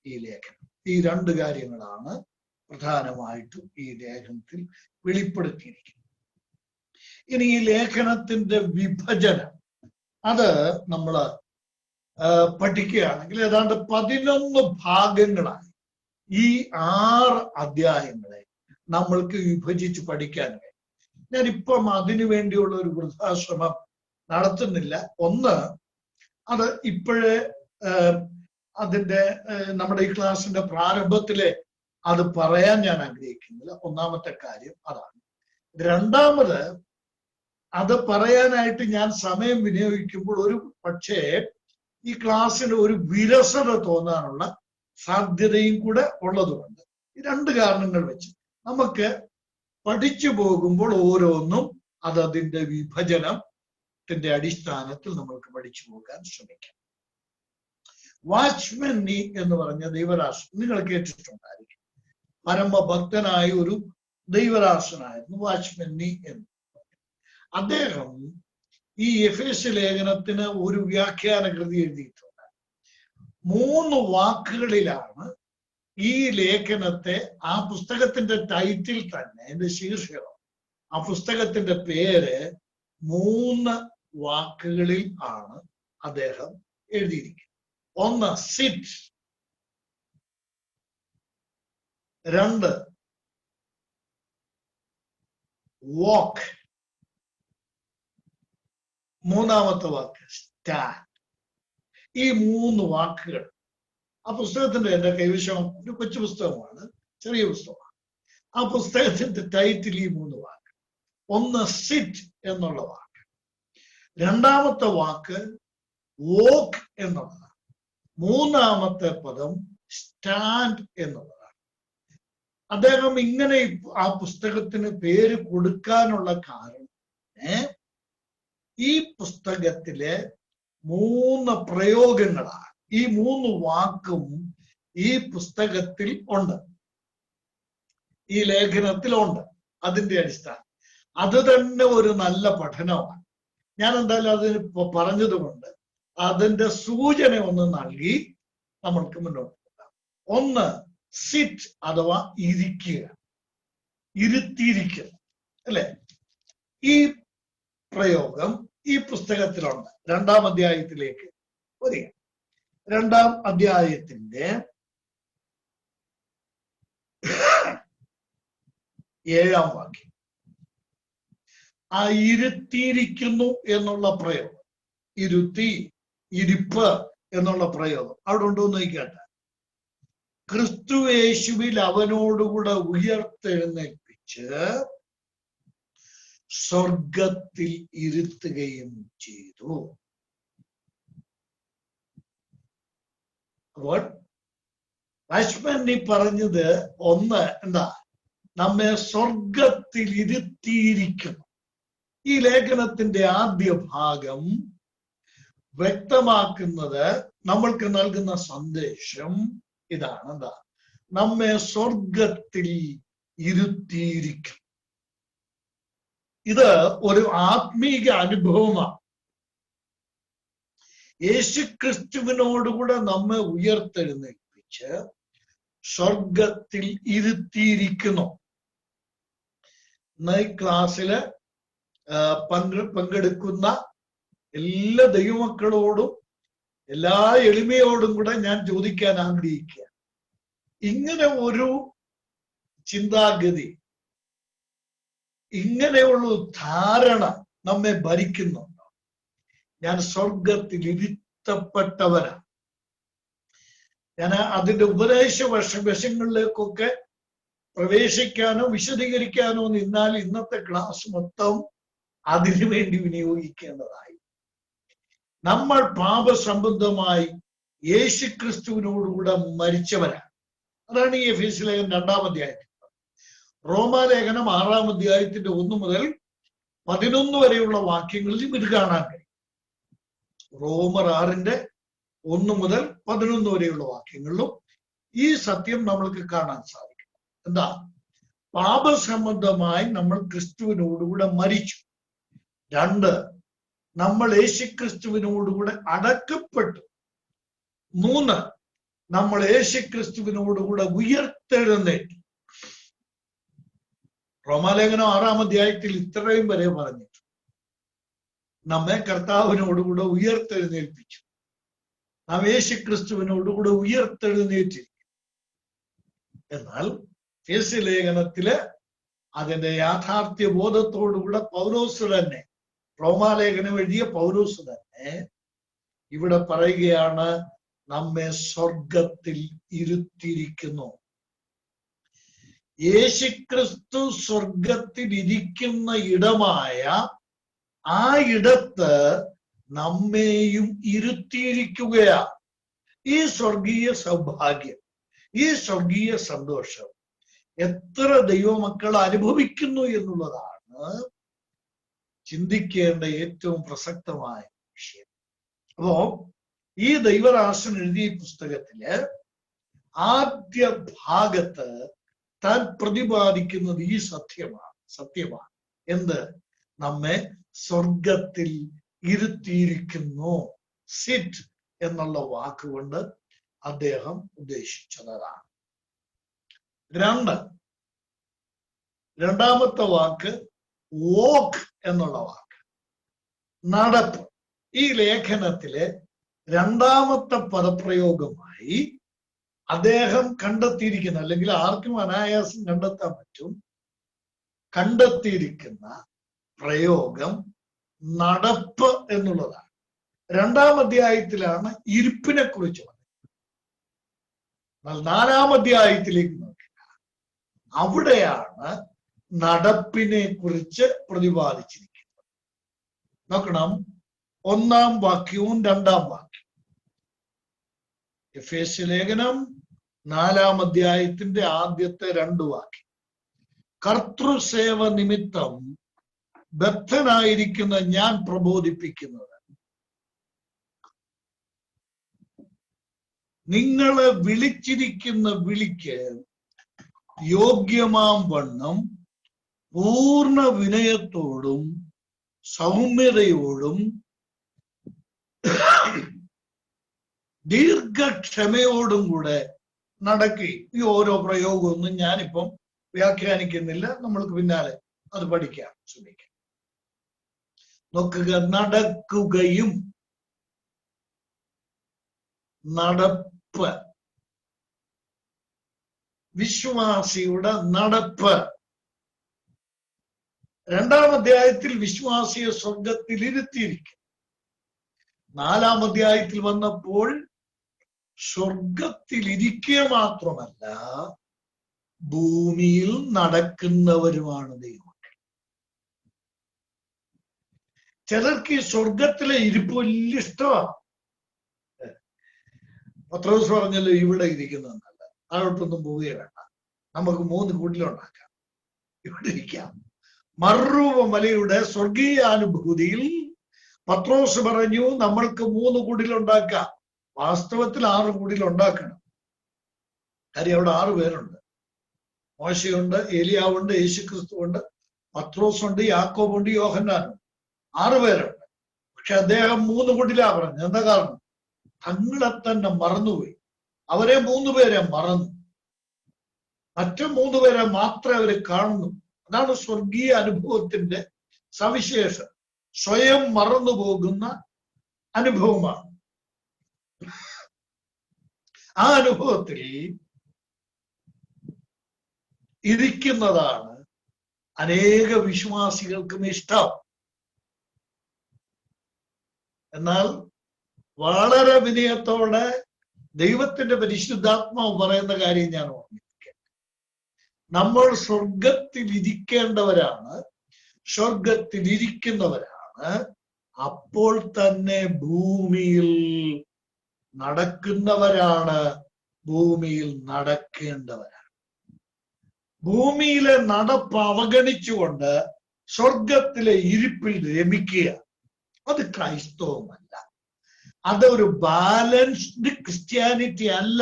ഈ ലേഖനം. ഈ രണ്ട് കാര്യങ്ങളാണ് പ്രധാനമായിട്ടും ഈ ലേഖനത്തിൽ വെളിപ്പെടുത്തിയിരിക്കുന്നത്. ഇനി ഈ ലേഖനത്തിന്റെ വിഭജനം അത് നമ്മൾ പഠിക്കുകയാണെങ്കിൽ ഏതാണ്ട് 11 ഭാഗങ്ങളായി ഈ 6 അധ്യായങ്ങളെ നമ്മൾക്ക് വിഭജിച്ച് പഠിക്കാൻ കഴിയും. ഞാനിപ്പം അതിനു വേണ്ടിയുള്ള ഒരു വൃഥാശ്രമം നടത്തുന്നില്ല. ഒന്ന്, അത് ഇപ്പോഴേ അതിന്റെ നമ്മുടെ ഈ ക്ലാസ്സിന്റെ പ്രാരംഭത്തിലെ അത് പറയാൻ ഞാൻ ആഗ്രഹിക്കുന്നില്ല. ഒന്നാമത്തെ കാര്യം അതാണ്. രണ്ടാമത്, അത് പറയാനായിട്ട് ഞാൻ സമയം വിനിയോഗിക്കുമ്പോൾ ഒരു പക്ഷേ ഈ ക്ലാസ്സിന് ഒരു വിരസത തോന്നാനുള്ള സാധ്യതയും കൂടെ ഉള്ളതുകൊണ്ട് ഈ രണ്ട് കാരണങ്ങൾ വെച്ച് നമുക്ക് പഠിച്ചു പോകുമ്പോൾ ഓരോന്നും അതതിന്റെ വിഭജനത്തിന്റെ അടിസ്ഥാനത്തിൽ നമ്മൾക്ക് പഠിച്ചു പോകാൻ ശ്രമിക്കാം. വാച്ച്മാൻ നീ എന്ന് പറഞ്ഞ ദൈവരാഷ്ട്രം നിങ്ങൾ കേട്ടിട്ടുണ്ടായിരിക്കും. പരമഭക്തനായ ഒരു ദൈവരാഷ്ട്രനായിരുന്നു വാച്ച്മാൻ നീ എന്ന്. അദ്ദേഹം ഈ എഫേസ്യ ലേഖനത്തിന് ഒരു വ്യാഖ്യാന കൃതി എഴുതിയിട്ടുണ്ട്. 3 വാക്കുകളിലാണ് ഈ ലേഖനത്തെ, ആ പുസ്തകത്തിന്റെ ടൈറ്റിൽ തന്നെ, അതിന്റെ ശീർഷകം, ആ പുസ്തകത്തിന്റെ പേര് 3 വാക്കുകളിൽ ആണ് അദ്ദേഹം എഴുതിയിരിക്കുന്നത്. ഒന്ന്, സിറ്റ്. 2, വാക്ക്. 3-ാമത്തെ വാക്ക് സ്റ്റാൻഡ്. ഈ 3 വാക്കുകൾ ആ പുസ്തകത്തിന്റെ, എന്റെ കൈവശം ഒരു കൊച്ചു പുസ്തകമാണ്, ചെറിയ പുസ്തകമാണ്. ആ പുസ്തകത്തിന്റെ ടൈറ്റിൽ ഈ 3 വാക്ക്. ഒന്ന്, സിറ്റ് എന്നുള്ള വാക്ക്. 2-ാമത്തെ വാക്ക് വോക്ക് എന്നുള്ളതാണ്. 3-ാമത്തെ പദം സ്റ്റാൻഡ് എന്നുള്ളതാണ്. അദ്ദേഹം ഇങ്ങനെ ആ പുസ്തകത്തിന് പേര് കൊടുക്കാനുള്ള കാരണം ഈ പുസ്തകത്തിലെ 3 പ്രയോഗങ്ങളാണ്. ഈ 3 വാക്കും ഈ പുസ്തകത്തിൽ ഉണ്ട്, ഈ ലേഖനത്തിലുണ്ട്. അതിന്റെ അടിസ്ഥാനം അത് തന്നെ ഒരു നല്ല പഠനമാണ്. ഞാൻ എന്തായാലും അതിന് പറഞ്ഞതുകൊണ്ട് അതിന്റെ സൂചന ഒന്ന് നൽകി നമ്മൾക്ക് മുന്നോട്ട് പോകാം. ഒന്ന്, സിറ്റ് അഥവാ ഇരിക്കുക, ഇരുത്തിയിരിക്കുക, അല്ലെ? ഈ പ്രയോഗം ഈ പുസ്തകത്തിലുണ്ട്. 2-ാം അധ്യായത്തിലേക്ക് വരിക. 2-ാം അധ്യായത്തിന്റെ 7-ാം വാക്യം. ആ ഇരുത്തിയിരിക്കുന്നു എന്നുള്ള പ്രയോഗം, ഇരുത്തി, ഇരിപ്പ് എന്നുള്ള പ്രയോഗം അവിടെ ഉണ്ടോ എന്ന് നോക്കട്ടെ. ക്രിസ്തുയേശുവിൽ അവനോടുകൂടെ ഉയർത്തെഴുന്നേൽപ്പിച്ച് സ്വർഗത്തിൽ ഇരുത്തുകയും ചെയ്തു. അപ്പോൾ വാച്ച്മാൻ നീ പറഞ്ഞത് ഒന്ന് എന്താ? നമ്മെ സ്വർഗത്തിൽ ഇരുത്തിയിരിക്കുന്നു. ഈ ലേഖനത്തിന്റെ ആദ്യ ഭാഗം വ്യക്തമാക്കുന്നത്, നമ്മൾക്ക് നൽകുന്ന സന്ദേശം ഇതാണ്. എന്താ? നമ്മെ സ്വർഗത്തിൽ ഇരുത്തിയിരിക്കും. ഇത് ഒരു ആത്മീക അനുഭവമാണ്. യേശുക്രിസ്തുവിനോടുകൂടെ നമ്മെ ഉയർത്തെഴുന്നേൽപ്പിച്ച് സ്വർഗത്തിൽ ഇരുത്തിയിരിക്കുന്നു. ഈ ക്ലാസ്സില് പങ്കെടുക്കുന്ന എല്ലാ ദൈവമക്കളോടും എല്ലാ എളിമയോടും കൂടെ ഞാൻ ചോദിക്കാൻ ആഗ്രഹിക്കുക, ഇങ്ങനെ ഒരു ചിന്താഗതി, ഇങ്ങനെയുള്ള ധാരണ നമ്മെ ഭരിക്കുന്നുണ്ടോ? ഞാൻ സ്വർഗത്തിൽ ഇരുത്തപ്പെട്ടവനാണ്, ഞാൻ അതിന്റെ വശങ്ങളിലേക്കൊക്കെ പ്രവേശിക്കാനോ വിശദീകരിക്കാനോ നിന്നാൽ ഇന്നത്തെ ക്ലാസ് മൊത്തം അതിനു വേണ്ടി വിനിയോഗിക്കേണ്ടതായി. നമ്മൾ പാപസംബന്ധമായി യേശുക്രിസ്തുവിനോടുകൂടെ മരിച്ചവരാണ്. അതാണ് ഈ എഫേസ്യ ലേഖനം 2-ാം അധ്യായത്തിൽ. റോമാലേഖനം 6-ാം അധ്യായത്തിന്റെ 1 മുതൽ 11 വരെയുള്ള വാക്യങ്ങളിൽ ഇത് കാണാൻ കഴിയും. റോമർ 6-ന്റെ 1 മുതൽ 11 വരെയുള്ള വാക്യങ്ങളിലും ഈ സത്യം നമ്മൾക്ക് കാണാൻ സാധിക്കും. എന്താ? പാപസംബന്ധമായി നമ്മൾ ക്രിസ്തുവിനോടുകൂടെ മരിച്ചു. 2, നമ്മൾ യേശുക്രിസ്തുവിനോടുകൂടെ അടക്കപ്പെട്ടു. 3, നമ്മൾ യേശുക്രിസ്തുവിനോടുകൂടെ ഉയർത്തെഴുന്നേറ്റു. റോമാലേഖനം 6-ാം അധ്യായത്തിൽ ഇത്രയും വരെ പറഞ്ഞിട്ടു. നമ്മെ കർത്താവിനോടുകൂടെ ഉയർത്തെഴുന്നേൽപ്പിച്ചു. നാം യേശുക്രിസ്തുവിനോടുകൂടെ ഉയർത്തെഴുന്നേറ്റിരിക്കും. എന്നാൽ എഫേസ്യ ലേഖനത്തില് അതിന്റെ യാഥാർത്ഥ്യ ബോധത്തോടുകൂടെ പൗലോസ് തന്നെ, റോമാലേഖനം എഴുതിയ പൗലോസ് തന്നെ ഇവിടെ പറയുകയാണ്, നമ്മെ സ്വർഗത്തിൽ ഇരുത്തിയിരിക്കുന്നു. യേശുക്രിസ്തു സ്വർഗത്തിൽ ഇരിക്കുന്ന ഇടമായ ആ ഇടത്ത് നമ്മെയും ഇരുത്തിയിരിക്കുകയാ. ഈ സ്വർഗീയ സൗഭാഗ്യം, ഈ സ്വർഗീയ സന്തോഷം എത്ര ദൈവമക്കൾ അനുഭവിക്കുന്നു എന്നുള്ളതാണ് ചിന്തിക്കേണ്ട ഏറ്റവും പ്രസക്തമായ വിഷയം. അപ്പോ ഈ ദൈവദാസൻ എഴുതിയ പുസ്തകത്തില് ആദ്യ ഭാഗത്ത് താൻ പ്രതിപാദിക്കുന്നത് ഈ സത്യമാണ്. എന്ത്? നമ്മെ സ്വർഗത്തിൽ ഇരുത്തിയിരിക്കുന്നു. സിറ്റ് എന്നുള്ള വാക്കുകൊണ്ട് അദ്ദേഹം ഉദ്ദേശിച്ചതാണ്. 2, രണ്ടാമത്തെ വാക്ക് വോക്ക് എന്നുള്ള വാക്ക്, നടപ്പ്. ഈ ലേഖനത്തിലെ 2ാമത്തെ പദപ്രയോഗമായി അദ്ദേഹം കണ്ടെത്തിയിരിക്കുന്ന, അല്ലെങ്കിൽ ആർക്കും അനായാസം കണ്ടെത്താൻ പറ്റും, കണ്ടെത്തിയിരിക്കുന്ന പ്രയോഗം നടപ്പ് എന്നുള്ളതാണ്. 2-ാം അധ്യായത്തിലാണ് ഇരിപ്പിനെ കുറിച്ച് പറഞ്ഞത്. എന്നാൽ 4-ാം അധ്യായത്തിലേക്ക് നോക്കുക, അവിടെയാണ് നടപ്പിനെ കുറിച്ച് പ്രതിപാദിച്ചിരിക്കുന്നത്. നോക്കണം, 1-ാം വാക്യവും 2-ാം വാക്യം. എഫേസ്യ ലേഖനം 4-ാം അധ്യായത്തിന്റെ ആദ്യത്തെ 2 വാക്യം. കർത്തൃസേവ നിമിത്തം ബദ്ധനായിരിക്കുന്ന ഞാൻ പ്രബോധിപ്പിക്കുന്നത്, നിങ്ങളെ വിളിച്ചിരിക്കുന്ന വിളിക്ക് യോഗ്യമാം വണ്ണം പൂർണ്ണ വിനയത്തോടും സൗമ്യതയോടും ദീർഘക്ഷമയോടും കൂടെ നടക്കി. ഈ ഓരോ പ്രയോഗമൊന്നും ഞാനിപ്പം വ്യാഖ്യാനിക്കുന്നില്ല, നമ്മൾക്ക് പിന്നാലെ അത് പഠിക്കാം, ശ്രമിക്കാം. നോക്കുക, നടക്കുകയും, നടപ്പ്, വിശ്വാസിയുടെ നടപ്പ്. 2-ാം അധ്യായത്തിൽ വിശ്വാസിയെ സ്വർഗത്തിൽ ഇരുത്തിയിരിക്കും. 4-ാം അധ്യായത്തിൽ വന്നപ്പോൾ സ്വർഗത്തിൽ ഇരിക്കുക മാത്രമല്ല, ഭൂമിയിൽ നടക്കുന്നവരുമാണ് ദൈവം. ചിലർക്ക് ഈ സ്വർഗത്തിലെ ഇരിപ്പ് വലിയ ഇഷ്ടമാണ്. പത്രോസ് പറഞ്ഞല്ലോ, ഇവിടെ ഇരിക്കുന്നതല്ല, താഴോട്ടൊന്നും പോവുകയെ വേണ്ട, നമുക്ക് 3 കുടിലുണ്ടാക്കാം, ഇവിടെ ഇരിക്കാം. മർരൂവ മലയുടെ സ്വർഗീയ അനുഭൂതിയിൽ പത്രോസ് പറഞ്ഞു, നമ്മൾക്ക് 3 കുടിലുണ്ടാക്കാം. വാസ്തവത്തിൽ 6 കുടിലുണ്ടാക്കണം. കാര്യം അവിടെ 6 പേരുണ്ട്. മോശയുണ്ട്, ഏലിയാവുണ്ട്, യേശുക്രിസ്തുവുണ്ട്, പത്രോസുണ്ട്, യാക്കോബുണ്ട്, യോഹന്നാനുണ്ട്. 6 പേരുണ്ട്. പക്ഷെ അദ്ദേഹം 3 കുടിലാ പറഞ്ഞു. എന്താ കാരണം? തങ്ങളെ തന്നെ മറന്നുപോയി. അവരെ 3 പേരെ മറന്നു. മറ്റു 3 പേരെ മാത്രമേ അവര് കാണുന്നു. അതാണ് സ്വർഗീയ അനുഭവത്തിന്റെ സവിശേഷം. സ്വയം മറന്നു പോകുന്ന അനുഭവമാണ്. ആ അനുഭവത്തിൽ ഇരിക്കുന്നതാണ് അനേക വിശ്വാസികൾക്കും ഇഷ്ടം. എന്നാൽ വളരെ വിനയത്തോടെ ദൈവത്തിന്റെ പരിശുദ്ധാത്മാവ് പറയുന്ന കാര്യം ഞാൻ ഓർമ്മിപ്പിക്കാം. നമ്മൾ സ്വർഗത്തിലിരിക്കേണ്ടവരാണ്, സ്വർഗത്തിലിരിക്കുന്നവരാണ്, അപ്പോൾ തന്നെ ഭൂമിയിൽ നടക്കുന്നവരാണ്, ഭൂമിയിൽ നടക്കേണ്ടവരാണ്. ഭൂമിയിലെ നടപ്പ് അവഗണിച്ചുകൊണ്ട് സ്വർഗത്തിലെ ഇരിപ്പിൽ രമിക്കുക, അത് ക്രൈസ്തവമല്ല. അതൊരു ബാലൻസ്ഡ് ക്രിസ്ത്യാനിറ്റി അല്ല.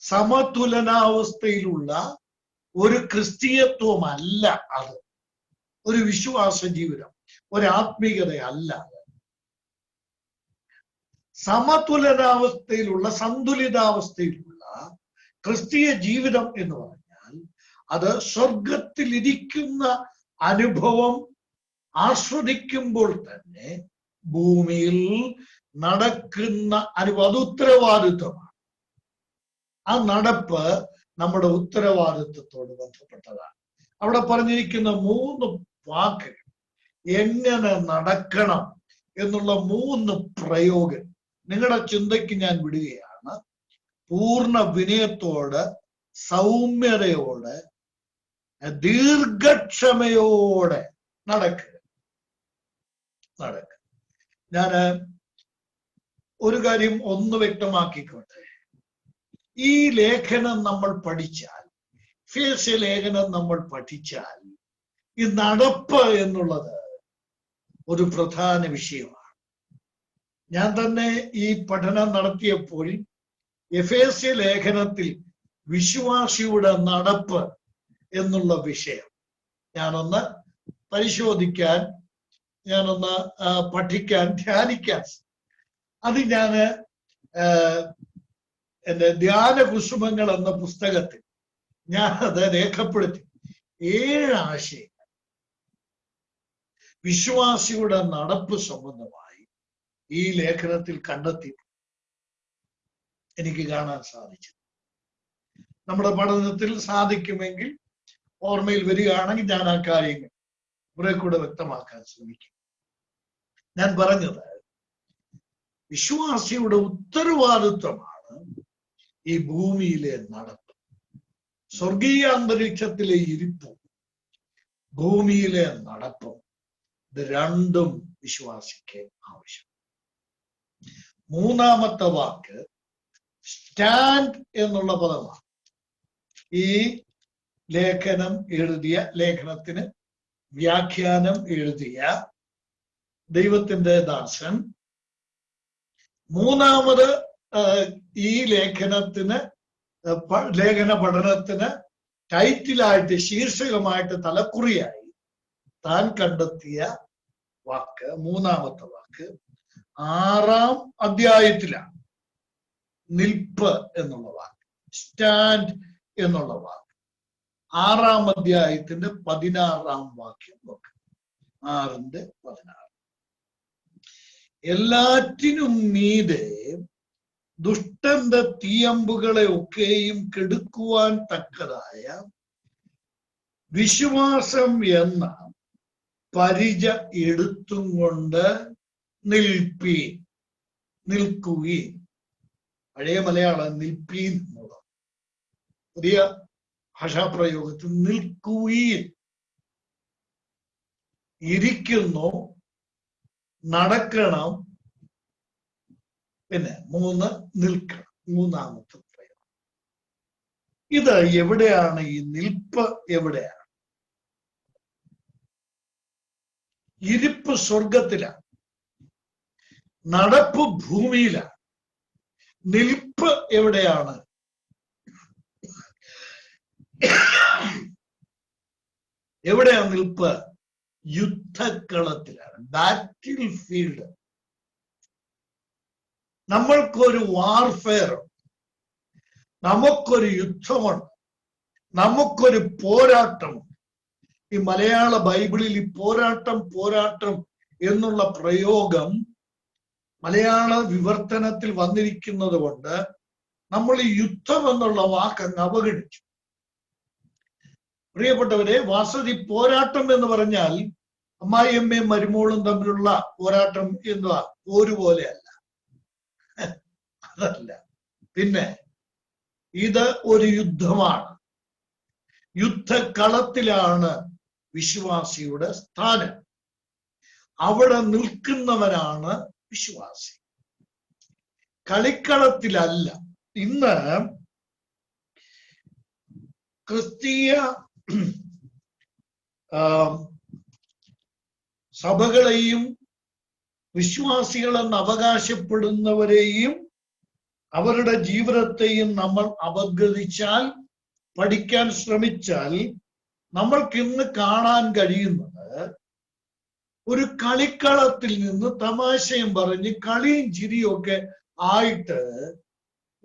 സമതുലനാവസ്ഥയിലുള്ള ഒരു ക്രിസ്തീയത്വമല്ല അത്. ഒരു വിശ്വാസ ജീവിതം, ഒരു ആത്മീയതയല്ല. സമതുലനാവസ്ഥയിലുള്ള, സന്തുലിതാവസ്ഥയിലുള്ള ക്രിസ്തീയ ജീവിതം എന്ന് പറഞ്ഞാൽ അത് സ്വർഗത്തിലിരിക്കുന്ന അനുഭവം ആസ്വദിക്കുമ്പോൾ തന്നെ ഭൂമിയിൽ നടക്കുന്ന അനുഭവം. അത് ഉത്തരവാദിത്വമാണ്. ആ നടപ്പ് നമ്മുടെ ഉത്തരവാദിത്വത്തോട് ബന്ധപ്പെട്ടതാണ്. അവിടെ പറഞ്ഞിരിക്കുന്ന 3 വാക്കുകൾ, എങ്ങനെ നടക്കണം എന്നുള്ള 3 പ്രയോഗം നിങ്ങളുടെ ചിന്തയ്ക്ക് ഞാൻ വിടുകയാണ്. പൂർണ്ണ വിനയത്തോട്, സൗമ്യതയോടെ, ദീർഘക്ഷമയോടെ നടക്കുക. ഞാൻ ഒരു കാര്യം ഒന്ന് വ്യക്തമാക്കിക്കോട്ടെ. ഈ ലേഖനം നമ്മൾ പഠിച്ചാൽ, എഫേസ്യ ലേഖനം നമ്മൾ പഠിച്ചാൽ, ഈ നടപ്പ് എന്നുള്ളത് ഒരു പ്രധാന വിഷയമാണ്. ഞാൻ തന്നെ ഈ പഠനം നടത്തിയപ്പോൾ എഫേസ്യ ലേഖനത്തിൽ വിശ്വാസിയുടെ നടപ്പ് എന്നുള്ള വിഷയം ഞാനൊന്ന് പരിശോധിക്കാൻ, ഞാനൊന്ന് പഠിക്കാൻ, ധ്യാനിക്കാൻ, അത് ഞാന് എൻ്റെ ധ്യാന കുസുമങ്ങൾ എന്ന പുസ്തകത്തിൽ ഞാനത് രേഖപ്പെടുത്തി. 7 ആശയങ്ങൾ വിശ്വാസിയുടെ നടപ്പ് സംബന്ധമായി ഈ ലേഖനത്തിൽ കണ്ടെത്തി എനിക്ക് കാണാൻ സാധിച്ചു. നമ്മുടെ പഠനത്തിൽ സാധിക്കുമെങ്കിൽ, ഓർമ്മയിൽ വരികയാണെങ്കിൽ ഞാൻ ആ കാര്യങ്ങൾ കുറെ കൂടെ വ്യക്തമാക്കാൻ ശ്രമിക്കും. ഞാൻ പറഞ്ഞത് വിശ്വാസിയുടെ ഉത്തരവാദിത്വമാണ് ഈ ഭൂമിയിലെ നടപ്പ്. സ്വർഗീയ അന്തരീക്ഷത്തിലെ ഇരിപ്പും ഭൂമിയിലെ നടപ്പും, ഇത് രണ്ടും വിശ്വാസിക്ക് ആവശ്യം. 3-ാമത്തെ വാക്ക് സ്റ്റാൻഡ് എന്നുള്ള പദമാണ്. ഈ ലേഖനത്തിന് വ്യാഖ്യാനം എഴുതിയ ദൈവത്തിന്റെ ദാസൻ 3-ാമത് ഈ ലേഖന പഠനത്തിന് ടൈറ്റിലായിട്ട്, ശീർഷകമായിട്ട്, തലക്കുറിയായി താൻ കണ്ടെത്തിയ വാക്ക്, 3-ാമത്തെ വാക്ക് 6-ാം അധ്യായത്തിലാണ്. നിൽപ്പ് എന്നുള്ള വാക്ക്, സ്റ്റാൻഡ് എന്നുള്ള വാക്ക് 6-ാം അധ്യായത്തിന്റെ 16-ാം വാക്യം നോക്ക്. 6:16. എല്ലാറ്റിനും മീതെ ദുഷ്ടന്റെ തീയമ്പുകളെ ഒക്കെയും കെടുക്കുവാൻ തക്കതായ വിശ്വാസം എന്ന പരിച എടുത്തും കൊണ്ട് നിൽക്കുകയും. പഴയ മലയാളം നിൽപ്പീൻ എന്നുള്ള, പുതിയ ഭാഷാപ്രയോഗത്തിൽ നിൽക്കുകയും. ഇരിക്കുന്നു, നടക്കണം, പിന്നെ 3 നിൽക്കണം, 3-ാമത്തെ പ്രയോഗം. ഇത് എവിടെയാണ്? ഈ നിൽപ്പ് എവിടെയാണ്? ഇരിപ്പ് സ്വർഗത്തിലാണ്, നടപ്പ് ഭൂമിയിലാണ്. നിൽപ്പ് എവിടെയാണ്? എവിടെയാണ് നിൽപ്പ്? യുദ്ധക്കളത്തിലാണ്, ബാറ്റിൽ ഫീൽഡ്. നമ്മൾക്കൊരു വാർഫെയർ, നമുക്കൊരു യുദ്ധമുണ്ട്, നമുക്കൊരു പോരാട്ടം. ഈ മലയാള ബൈബിളിൽ ഈ പോരാട്ടം എന്നുള്ള പ്രയോഗം മലയാള വിവർത്തനത്തിൽ വന്നിരിക്കുന്നത് കൊണ്ട് നമ്മൾ ഈ യുദ്ധം എന്നുള്ള വാക്ക് അങ്ങ് അവഗണിച്ചു. പ്രിയപ്പെട്ടവരെ, വാസ്തവത്തിൽ പോരാട്ടം എന്ന് പറഞ്ഞാൽ അമ്മായിയമ്മയും മരുമോളും തമ്മിലുള്ള പോരാട്ടം എന്തുവാ? ഒരുപോലെയല്ല. അതല്ല. പിന്നെ ഇത് ഒരു യുദ്ധമാണ്. യുദ്ധക്കളത്തിലാണ് വിശ്വാസിയുടെ സ്ഥാനം. അവിടെ നിൽക്കുന്നവനാണ് വിശ്വാസി, കളിക്കളത്തിലല്ല. ഇന്ന് ക്രിസ്തീയ സഭകളെയും വിശ്വാസികളെന്ന് അവകാശപ്പെടുന്നവരെയും അവരുടെ ജീവിതത്തെയും നമ്മൾ അപഗ്രഥിച്ചാൽ, പഠിക്കാൻ ശ്രമിച്ചാൽ, നമ്മൾക്കിന്ന് കാണാൻ കഴിയുന്നത് ഒരു കളിക്കളത്തിൽ നിന്ന് തമാശയും പറഞ്ഞ് കളിയും ചിരിയും ഒക്കെ ആയിട്ട്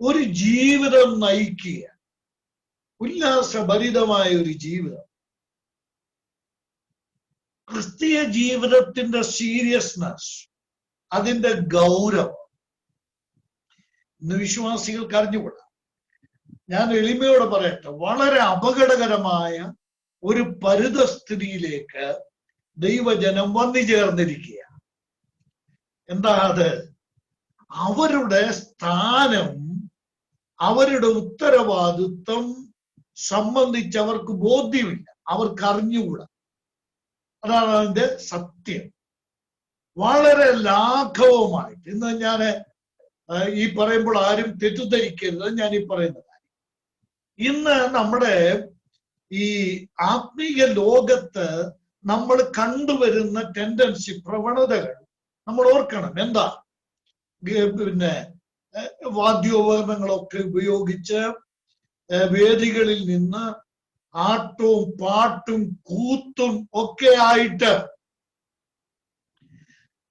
ഒരു ജീവിതം നയിക്കുക, ഉല്ലാസഭരിതമായ ഒരു ജീവിതം. ക്രിസ്തീയ ജീവിതത്തിന്റെ സീരിയസ്നെസ്, അതിന്റെ ഗൗരവം ഇന്ന് വിശ്വാസികൾക്ക് അറിഞ്ഞുകൂടാ. ഞാൻ എളിമയോടെ പറയട്ടെ, വളരെ അപകടകരമായ ഒരു പരിതസ്ഥിതിയിലേക്ക് ദൈവജനം വന്നു ചേർന്നിരിക്കുക. എന്താ അത്? അവരുടെ സ്ഥാനം, അവരുടെ ഉത്തരവാദിത്വം സംബന്ധിച്ച് അവർക്ക് ബോധ്യമില്ല, അവർക്ക് അറിഞ്ഞുകൂടാ. അതാണ് അതിന്റെ സത്യം. വളരെ ലാഘവമായിട്ട് ഇന്ന് ഞാൻ ഈ പറയുമ്പോൾ ആരും തെറ്റിദ്ധരിക്കരുത്, ഞാൻ ഈ പറയുന്ന കാര്യം. ഇന്ന് നമ്മുടെ ഈ ആത്മീയ ലോകത്ത് നമ്മൾ കണ്ടുവരുന്ന ടെൻഡൻസി, പ്രവണതകൾ നമ്മൾ ഓർക്കണം. എന്താ? പിന്നെ വാദ്യോപകരണങ്ങളൊക്കെ ഉപയോഗിച്ച് വേദികളിൽ നിന്ന് ആട്ടവും പാട്ടും കൂത്തും ഒക്കെ ആയിട്ട്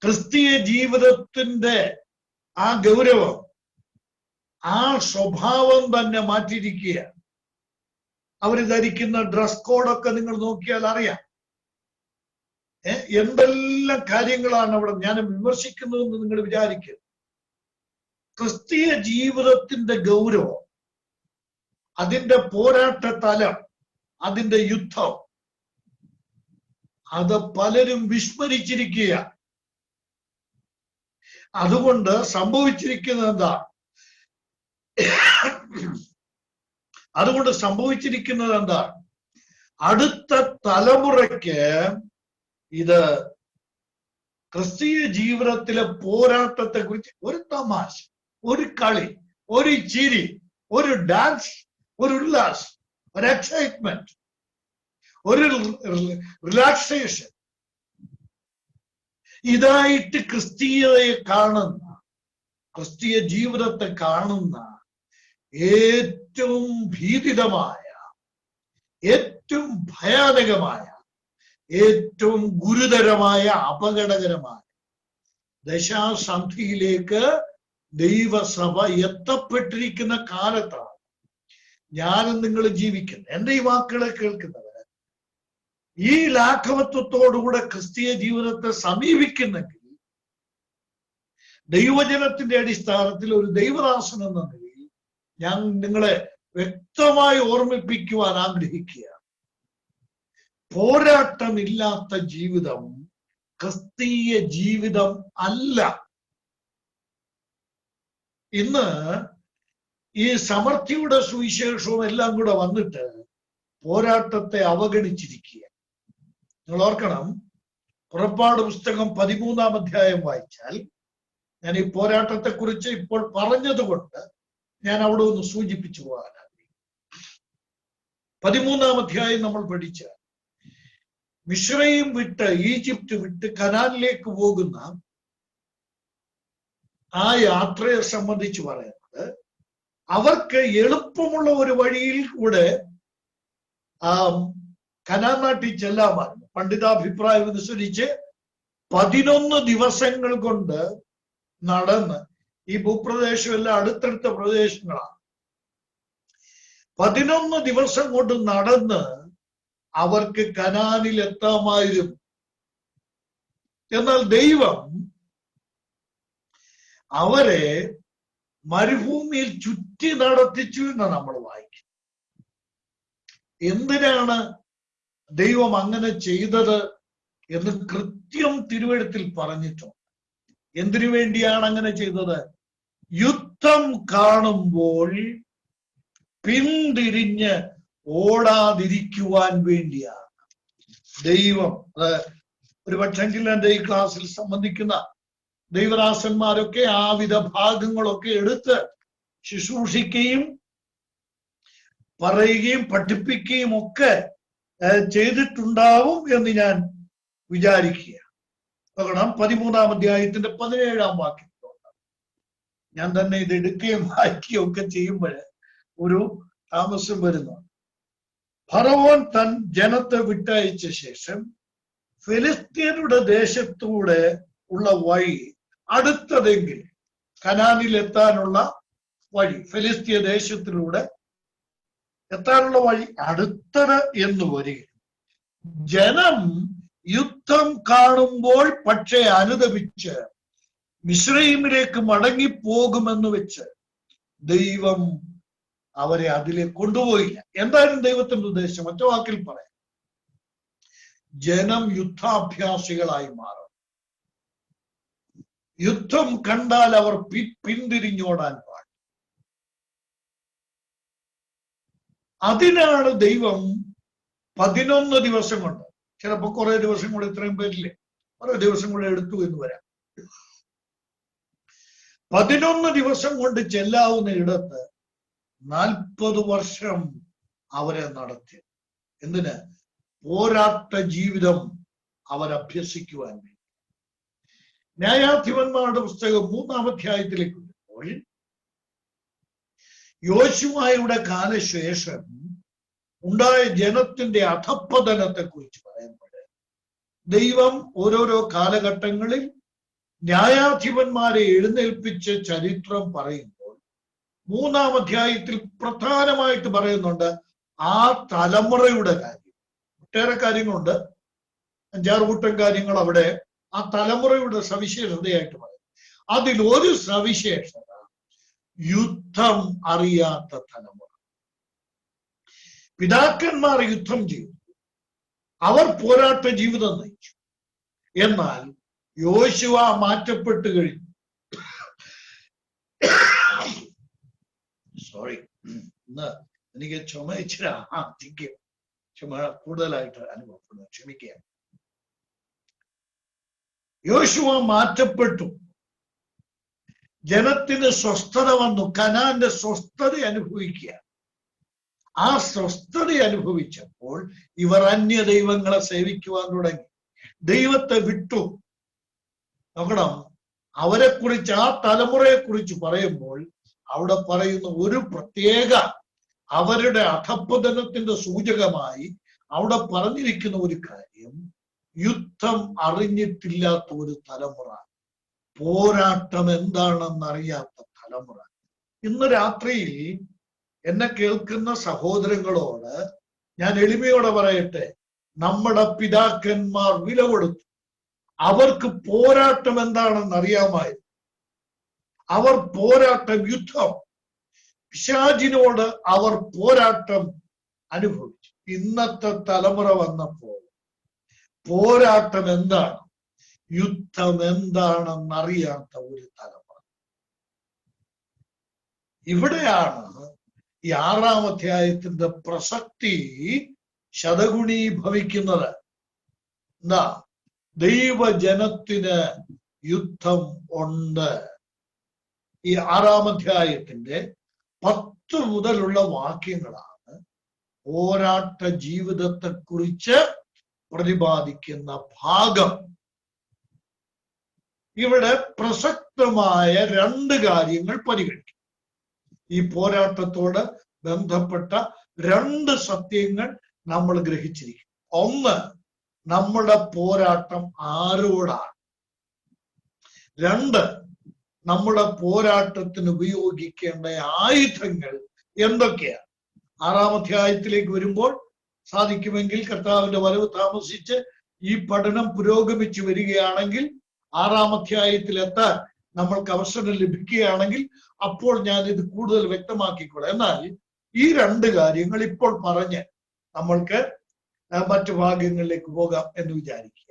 ക്രിസ്തീയ ജീവിതത്തിന്റെ ആ ഗൗരവം, ആ സ്വഭാവം തന്നെ മാറ്റിയിരിക്കുക. അവർ ധരിക്കുന്ന ഡ്രസ് കോഡൊക്കെ നിങ്ങൾ നോക്കിയാൽ അറിയാം. എന്തെല്ലാം കാര്യങ്ങളാണ് അവിടെ. ഞാൻ വിമർശിക്കുന്നതെന്ന് നിങ്ങൾ വിചാരിക്കുക. ക്രിസ്തീയ ജീവിതത്തിന്റെ ഗൗരവം, അതിന്റെ പോരാട്ട തലം, അതിന്റെ യുദ്ധം, അത് പലരും വിസ്മരിച്ചിരിക്കുക. അതുകൊണ്ട് സംഭവിച്ചിരിക്കുന്നത് എന്താ? അടുത്ത തലമുറയ്ക്ക് ഇത് ക്രിസ്തീയ ജീവിതത്തിലെ പോരാട്ടത്തെ കുറിച്ച് ഒരു തമാശ, ഒരു കളി, ഒരു ചിരി, ഒരു ഡാൻസ്, ഒരു ഉല്ലാസം, ഒരു എക്സൈറ്റ്മെന്റ്, ഒരു റിലാക്സേഷൻ, ഇതായിട്ട് ക്രിസ്തീയതയെ കാണുന്ന, ക്രിസ്തീയ ജീവിതത്തെ കാണുന്ന ഏറ്റവും ഭീതിതമായ, ഏറ്റവും ഭയാനകമായ, ഏറ്റവും ഗുരുതരമായ, അപകടകരമായ ദശാസന്ധിയിലേക്ക് ദൈവസഭ എത്തപ്പെട്ടിരിക്കുന്ന കാലത്താണ് ഞാനും നിങ്ങൾ ജീവിക്കുന്നത്. എന്റെ ഈ വാക്കുകളെ കേൾക്കുന്നവര് ഈ ലാഘവത്വത്തോടുകൂടെ ക്രിസ്തീയ ജീവിതത്തെ സമീപിക്കുന്നെങ്കിൽ, ദൈവജനത്തിന്റെ അടിസ്ഥാനത്തിൽ ഒരു ദൈവദാസൻ എന്ന നിലയിൽ ഞാൻ നിങ്ങളെ വ്യക്തമായി ഓർമ്മിപ്പിക്കുവാൻ ആഗ്രഹിക്കുക. പോരാട്ടമില്ലാത്ത ജീവിതം ക്രിസ്തീയ ജീവിതം അല്ല. ഇന്ന് ഈ സമൃദ്ധിയുടെ സുവിശേഷവും എല്ലാം കൂടെ വന്നിട്ട് പോരാട്ടത്തെ അവഗണിച്ചിരിക്കുക. നിങ്ങൾ ഓർക്കണം, പുറപ്പാട് പുസ്തകം 13-ാം അധ്യായം വായിച്ചാൽ, ഞാൻ ഈ പോരാട്ടത്തെ കുറിച്ച് ഇപ്പോൾ പറഞ്ഞതുകൊണ്ട് ഞാൻ അവിടെ ഒന്ന് സൂചിപ്പിച്ചു പോകാൻ ആഗ്രഹിക്കുന്നു. 13-ാം അധ്യായം നമ്മൾ പഠിച്ച മിസ്രയീം വിട്ട്, ഈജിപ്റ്റ് വിട്ട് കനാനിലേക്ക് പോകുന്ന ആ യാത്രയെ സംബന്ധിച്ച് പറയുന്നത്, അവർക്ക് എളുപ്പമുള്ള ഒരു വഴിയിൽ കൂടെ കനാൻ നാട്ടിൽ ചെല്ലാമായിരുന്നു. പണ്ഡിതാഭിപ്രായം അനുസരിച്ച് 11 ദിവസങ്ങൾ കൊണ്ട് നടന്ന്, ഈ ഭൂപ്രദേശം എല്ലാം അടുത്തടുത്ത പ്രദേശങ്ങളാണ്, 11 ദിവസം കൊണ്ട് നടന്ന് അവർക്ക് കനാനിൽ എത്താമായിരുന്നു. എന്നാൽ ദൈവം അവരെ മരുഭൂമിയിൽ ചുറ്റി നടത്തിച്ചു എന്ന് നമ്മൾ വായിക്കും. എന്തിനാണ് ദൈവം അങ്ങനെ ചെയ്തത് എന്ന് കൃത്യം തിരുവെഴുത്തിൽ പറഞ്ഞിട്ടുണ്ട്. എന്തിനു വേണ്ടിയാണ് അങ്ങനെ ചെയ്തത്? യുദ്ധ യുദ്ധം കാണുമ്പോൾ പിന്തിരിഞ്ഞ് ഓടാതിരിക്കുവാൻ വേണ്ടിയാണ് ദൈവം. അത് ഒരു പക്ഷെങ്കിൽ എൻ്റെ ഈ ക്ലാസ്സിൽ സംബന്ധിക്കുന്ന ദൈവദാസന്മാരൊക്കെ ആ വിധ ഭാഗങ്ങളൊക്കെ എടുത്ത് ശുശ്രൂഷിക്കുകയും പറയുകയും പഠിപ്പിക്കുകയും ഒക്കെ ചെയ്തിട്ടുണ്ടാവും എന്ന് ഞാൻ വിചാരിക്കുക. നോക്കണം, 13-ാം അധ്യായത്തിന്റെ 17-ാം വാക്യത്തിലുണ്ട്. ഞാൻ തന്നെ ഇത് എടുക്കുകയും വായിക്കുകയും ഒക്കെ ചെയ്യുമ്പോൾ ഒരു താമസം വരുന്നു. ഫറവോൻ തൻ ജനത്തെ വിട്ടയച്ച ശേഷം ഫിലിസ്ത്യരുടെ ദേശത്തൂടെ ഉള്ള വഴി അടുത്തതെങ്കിൽ കനാനിൽ എത്താനുള്ള വഴി, ഫിലിസ്തീയ ദേശത്തിലൂടെ എത്താനുള്ള വഴി അടുത്തത് എന്ന് വരിക. ജനം യുദ്ധം കാണുമ്പോൾ പക്ഷേ അനുദപിച്ച് മിസ്രയീമിലേക്ക് മടങ്ങിപ്പോകുമെന്ന് വെച്ച് ദൈവം അവരെ അതിലേക്ക് കൊണ്ടുപോയില്ല. എന്തായാലും ദൈവത്തിന്റെ ഉദ്ദേശം ഒറ്റ വാക്കിൽ പറയാം, ജനം യുദ്ധാഭ്യാസികളായി മാറും. യുദ്ധം കണ്ടാൽ അവർ പിന്തിരിഞ്ഞോടാൻ പാടില്ല. അതിനാണ് ദൈവം 11 ദിവസം കൊണ്ട്, ചിലപ്പോ കുറെ ദിവസം കൂടെ, ഇത്രയും പേരില്ലേ, കുറെ ദിവസം കൂടെ എടുത്തു എന്ന് വരാം, 11 ദിവസം കൊണ്ട് ചെല്ലാവുന്ന ഇടത്ത് 40 വർഷം അവരെ നടത്തി. എന്തിന്? പോരാട്ട ജീവിതം അവരഭ്യസിക്കുവാൻ വേണ്ടി. ന്യായാധിപന്മാരുടെ പുസ്തകം 3-ാം അധ്യായത്തിലേക്ക് വരുമ്പോൾ യോശുവയുടെ കാലശേഷം ഉണ്ടായ ജനത്തിന്റെ അധപ്പതനത്തെ കുറിച്ച് പറയുമ്പോൾ ദൈവം ഓരോരോ കാലഘട്ടങ്ങളിൽ ന്യായാധിപന്മാരെ എഴുന്നേൽപ്പിച്ച ചരിത്രം പറയുമ്പോൾ 3-ാം അധ്യായത്തിൽ പ്രധാനമായിട്ട് പറയുന്നുണ്ട് ആ തലമുറയുടെ കാര്യം. ഒട്ടേറെ കാര്യങ്ങളുണ്ട്, 5-6 കൂട്ടം കാര്യങ്ങൾ അവിടെ ആ തലമുറയുടെ സവിശേഷതയായിട്ട് പറയും. അതിലൊരു സവിശേഷത യുദ്ധം അറിയാത്ത തലമുറ. പിതാക്കന്മാർ യുദ്ധം ചെയ്തു, അവർ പോരാട്ട ജീവിതം നയിച്ചു. എന്നാൽ യോശുവ മാറ്റപ്പെട്ടു കഴിഞ്ഞു. സോറി, ഇന്ന് എനിക്ക് ചുമ ഇച്ചിരി ചുമ കൂടുതലായിട്ട് അനുഭവപ്പെടുന്നു, ക്ഷമിക്കുക. യോശുവ മാറ്റപ്പെട്ടു, ജനത്തിന് സ്വസ്ഥത വന്നു, കനാന്റെ സ്വസ്ഥത അനുഭവിക്കുക. ആ സ്വസ്ഥത അനുഭവിച്ചപ്പോൾ ഇവർ അന്യ ദൈവങ്ങളെ സേവിക്കുവാൻ തുടങ്ങി, ദൈവത്തെ വിട്ടു. നോക്കണം, അവരെ കുറിച്ച്, ആ തലമുറയെ കുറിച്ച് പറയുമ്പോൾ അവിടെ പറയുന്ന ഒരു പ്രത്യേക അവരുടെ അധപ്പതനത്തിന്റെ സൂചകമായി അവിടെ പറഞ്ഞിരിക്കുന്ന ഒരു കാര്യം, യുദ്ധം അറിഞ്ഞിട്ടില്ലാത്ത ഒരു തലമുറ, പോരാട്ടം എന്താണെന്നറിയാത്ത തലമുറ. ഇന്ന് രാത്രിയിൽ എന്നെ കേൾക്കുന്ന സഹോദരങ്ങളോട് ഞാൻ എളിമയോടെ പറയട്ടെ, നമ്മുടെ പിതാക്കന്മാർ വില കൊടുത്തു. അവർക്ക് പോരാട്ടം എന്താണെന്ന് അറിയാമായിരുന്നു. അവർ പോരാട്ടം, യുദ്ധം, പിശാചിനോട് അവർ പോരാട്ടം അനുഭവിച്ചു. ഇന്നത്തെ തലമുറ വന്നപ്പോൾ പോരാട്ടം എന്താണ്, യുദ്ധം എന്താണെന്നറിയാത്ത ഒരു തലമുറ. ഇവിടെയാണ് ഈ 6-ാം അധ്യായത്തിന്റെ പ്രസക്തി ശതഗുണീഭവിക്കുന്നത്. എന്താ? ദൈവജനത്തിന് യുദ്ധം ഉണ്ട്. ഈ 6-ാം അധ്യായത്തിന്റെ 10 മുതലുള്ള വാക്യങ്ങളാണ് പോരാട്ട ജീവിതത്തെ കുറിച്ച് പ്രതിപാദിക്കുന്ന ഭാഗം. ഇവിടെ പ്രസക്തമായ 2 കാര്യങ്ങൾ പരിഗണിക്കും. ഈ പോരാട്ടത്തോട് ബന്ധപ്പെട്ട 2 സത്യങ്ങൾ നമ്മൾ ഗ്രഹിച്ചിരിക്കും. ഒന്ന്, നമ്മുടെ പോരാട്ടം ആരോടാണ്. 2, നമ്മുടെ പോരാട്ടത്തിന് ഉപയോഗിക്കേണ്ട ആയുധങ്ങൾ എന്തൊക്കെയാണ്. 6-ാം അധ്യായത്തിലേക്ക് വരുമ്പോൾ സാധിക്കുമെങ്കിൽ കർത്താവിന്റെ വരവ് താമസിച്ച് ഈ പഠനം പുരോഗമിച്ചു വരികയാണെങ്കിൽ 6-ാം അധ്യായത്തിലെത്താൻ നമ്മൾക്ക് അവസരം ലഭിക്കുകയാണെങ്കിൽ അപ്പോൾ ഞാൻ ഇത് കൂടുതൽ വ്യക്തമാക്കിക്കോളാം. എന്നാൽ ഈ 2 കാര്യങ്ങൾ ഇപ്പോൾ പറഞ്ഞ് നമ്മൾക്ക് മറ്റു ഭാഗങ്ങളിലേക്ക് പോകാം എന്ന് വിചാരിക്കുക.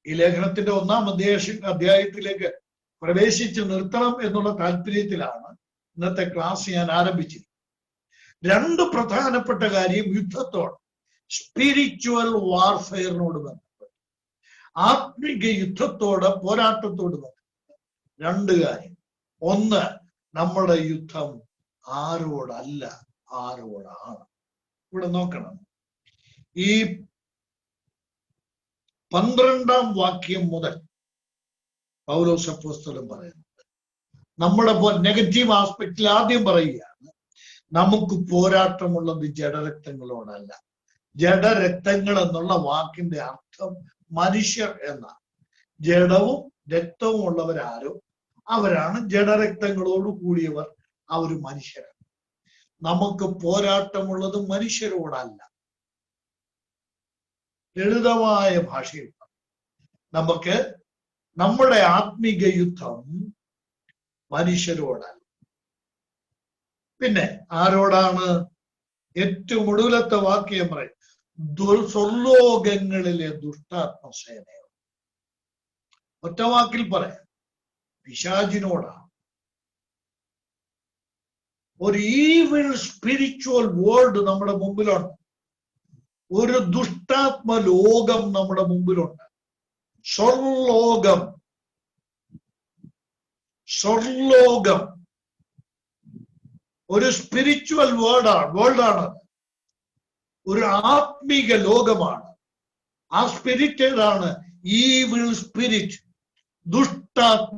ഈ ലേഖനത്തിന്റെ 1-ാം അധ്യായത്തിലേക്ക് പ്രവേശിച്ച് നിർത്തണം എന്നുള്ള താല്പര്യത്തിലാണ് ഇന്നത്തെ ക്ലാസ് ഞാൻ ആരംഭിച്ചിരിക്കുന്നത്. രണ്ട് പ്രധാനപ്പെട്ട കാര്യം യുദ്ധത്തോട്, സ്പിരിച്വൽ വാർഫെയറിനോട് ബന്ധപ്പെട്ട്, ആത്മിക യുദ്ധത്തോട്, പോരാട്ടത്തോട് ബന്ധപ്പെട്ട് രണ്ട് കാര്യം. ഒന്ന്, നമ്മുടെ യുദ്ധം ആരോടല്ല, ആരോടാണ്. ഇവിടെ നോക്കണം, ഈ 12-ാം വാക്യം മുതൽ പൗലോസ് അപ്പോസ്തലൻ പറയുന്നത്, നമ്മുടെ നെഗറ്റീവ് ആസ്പെക്റ്റിൽ ആദ്യം പറയുകയാണ്, നമുക്ക് പോരാട്ടമുള്ളത് ജഡരക്തങ്ങളോടല്ല. ജഡരക്തങ്ങൾ എന്നുള്ള വാക്കിന്റെ അർത്ഥം മനുഷ്യർ എന്നാണ്. ജഡവും രക്തവും ഉള്ളവരാരോ അവരാണ് ജഡരക്തങ്ങളോട് കൂടിയവർ, അവർ മനുഷ്യരാണ്. നമുക്ക് പോരാട്ടമുള്ളത് മനുഷ്യരോടല്ല. ലളിതമായ ഭാഷയിൽ നമുക്ക് നമ്മുടെ ആത്മീക യുദ്ധം മനുഷ്യരോടല്ല. പിന്നെ ആരോടാണ്? ഏറ്റവും ഒടുവിലത്തെ വാക്യം പറയും, സ്വർലോകങ്ങളിലെ ദുഷ്ടാത്മസേനയോട്. ഒറ്റ വാക്കിൽ പറയാം, പിശാചിനോടാണ്. ഒരു ഈവിൾ സ്പിരിച്വൽ വേൾഡ് നമ്മുടെ മുമ്പിലുണ്ട്. ഒരു ദുഷ്ടാത്മ ലോകം നമ്മുടെ മുമ്പിലുണ്ട്. സ്വർലോകം, സ്വർലോകം ഒരു സ്പിരിച്വൽ വേൾഡാണ്. ഒരു ആത്മീക ലോകമാണ്. ആ സ്പിരിറ്റ് ഏതാണ്? Evil spirit, ദുഷ്ടാത്മ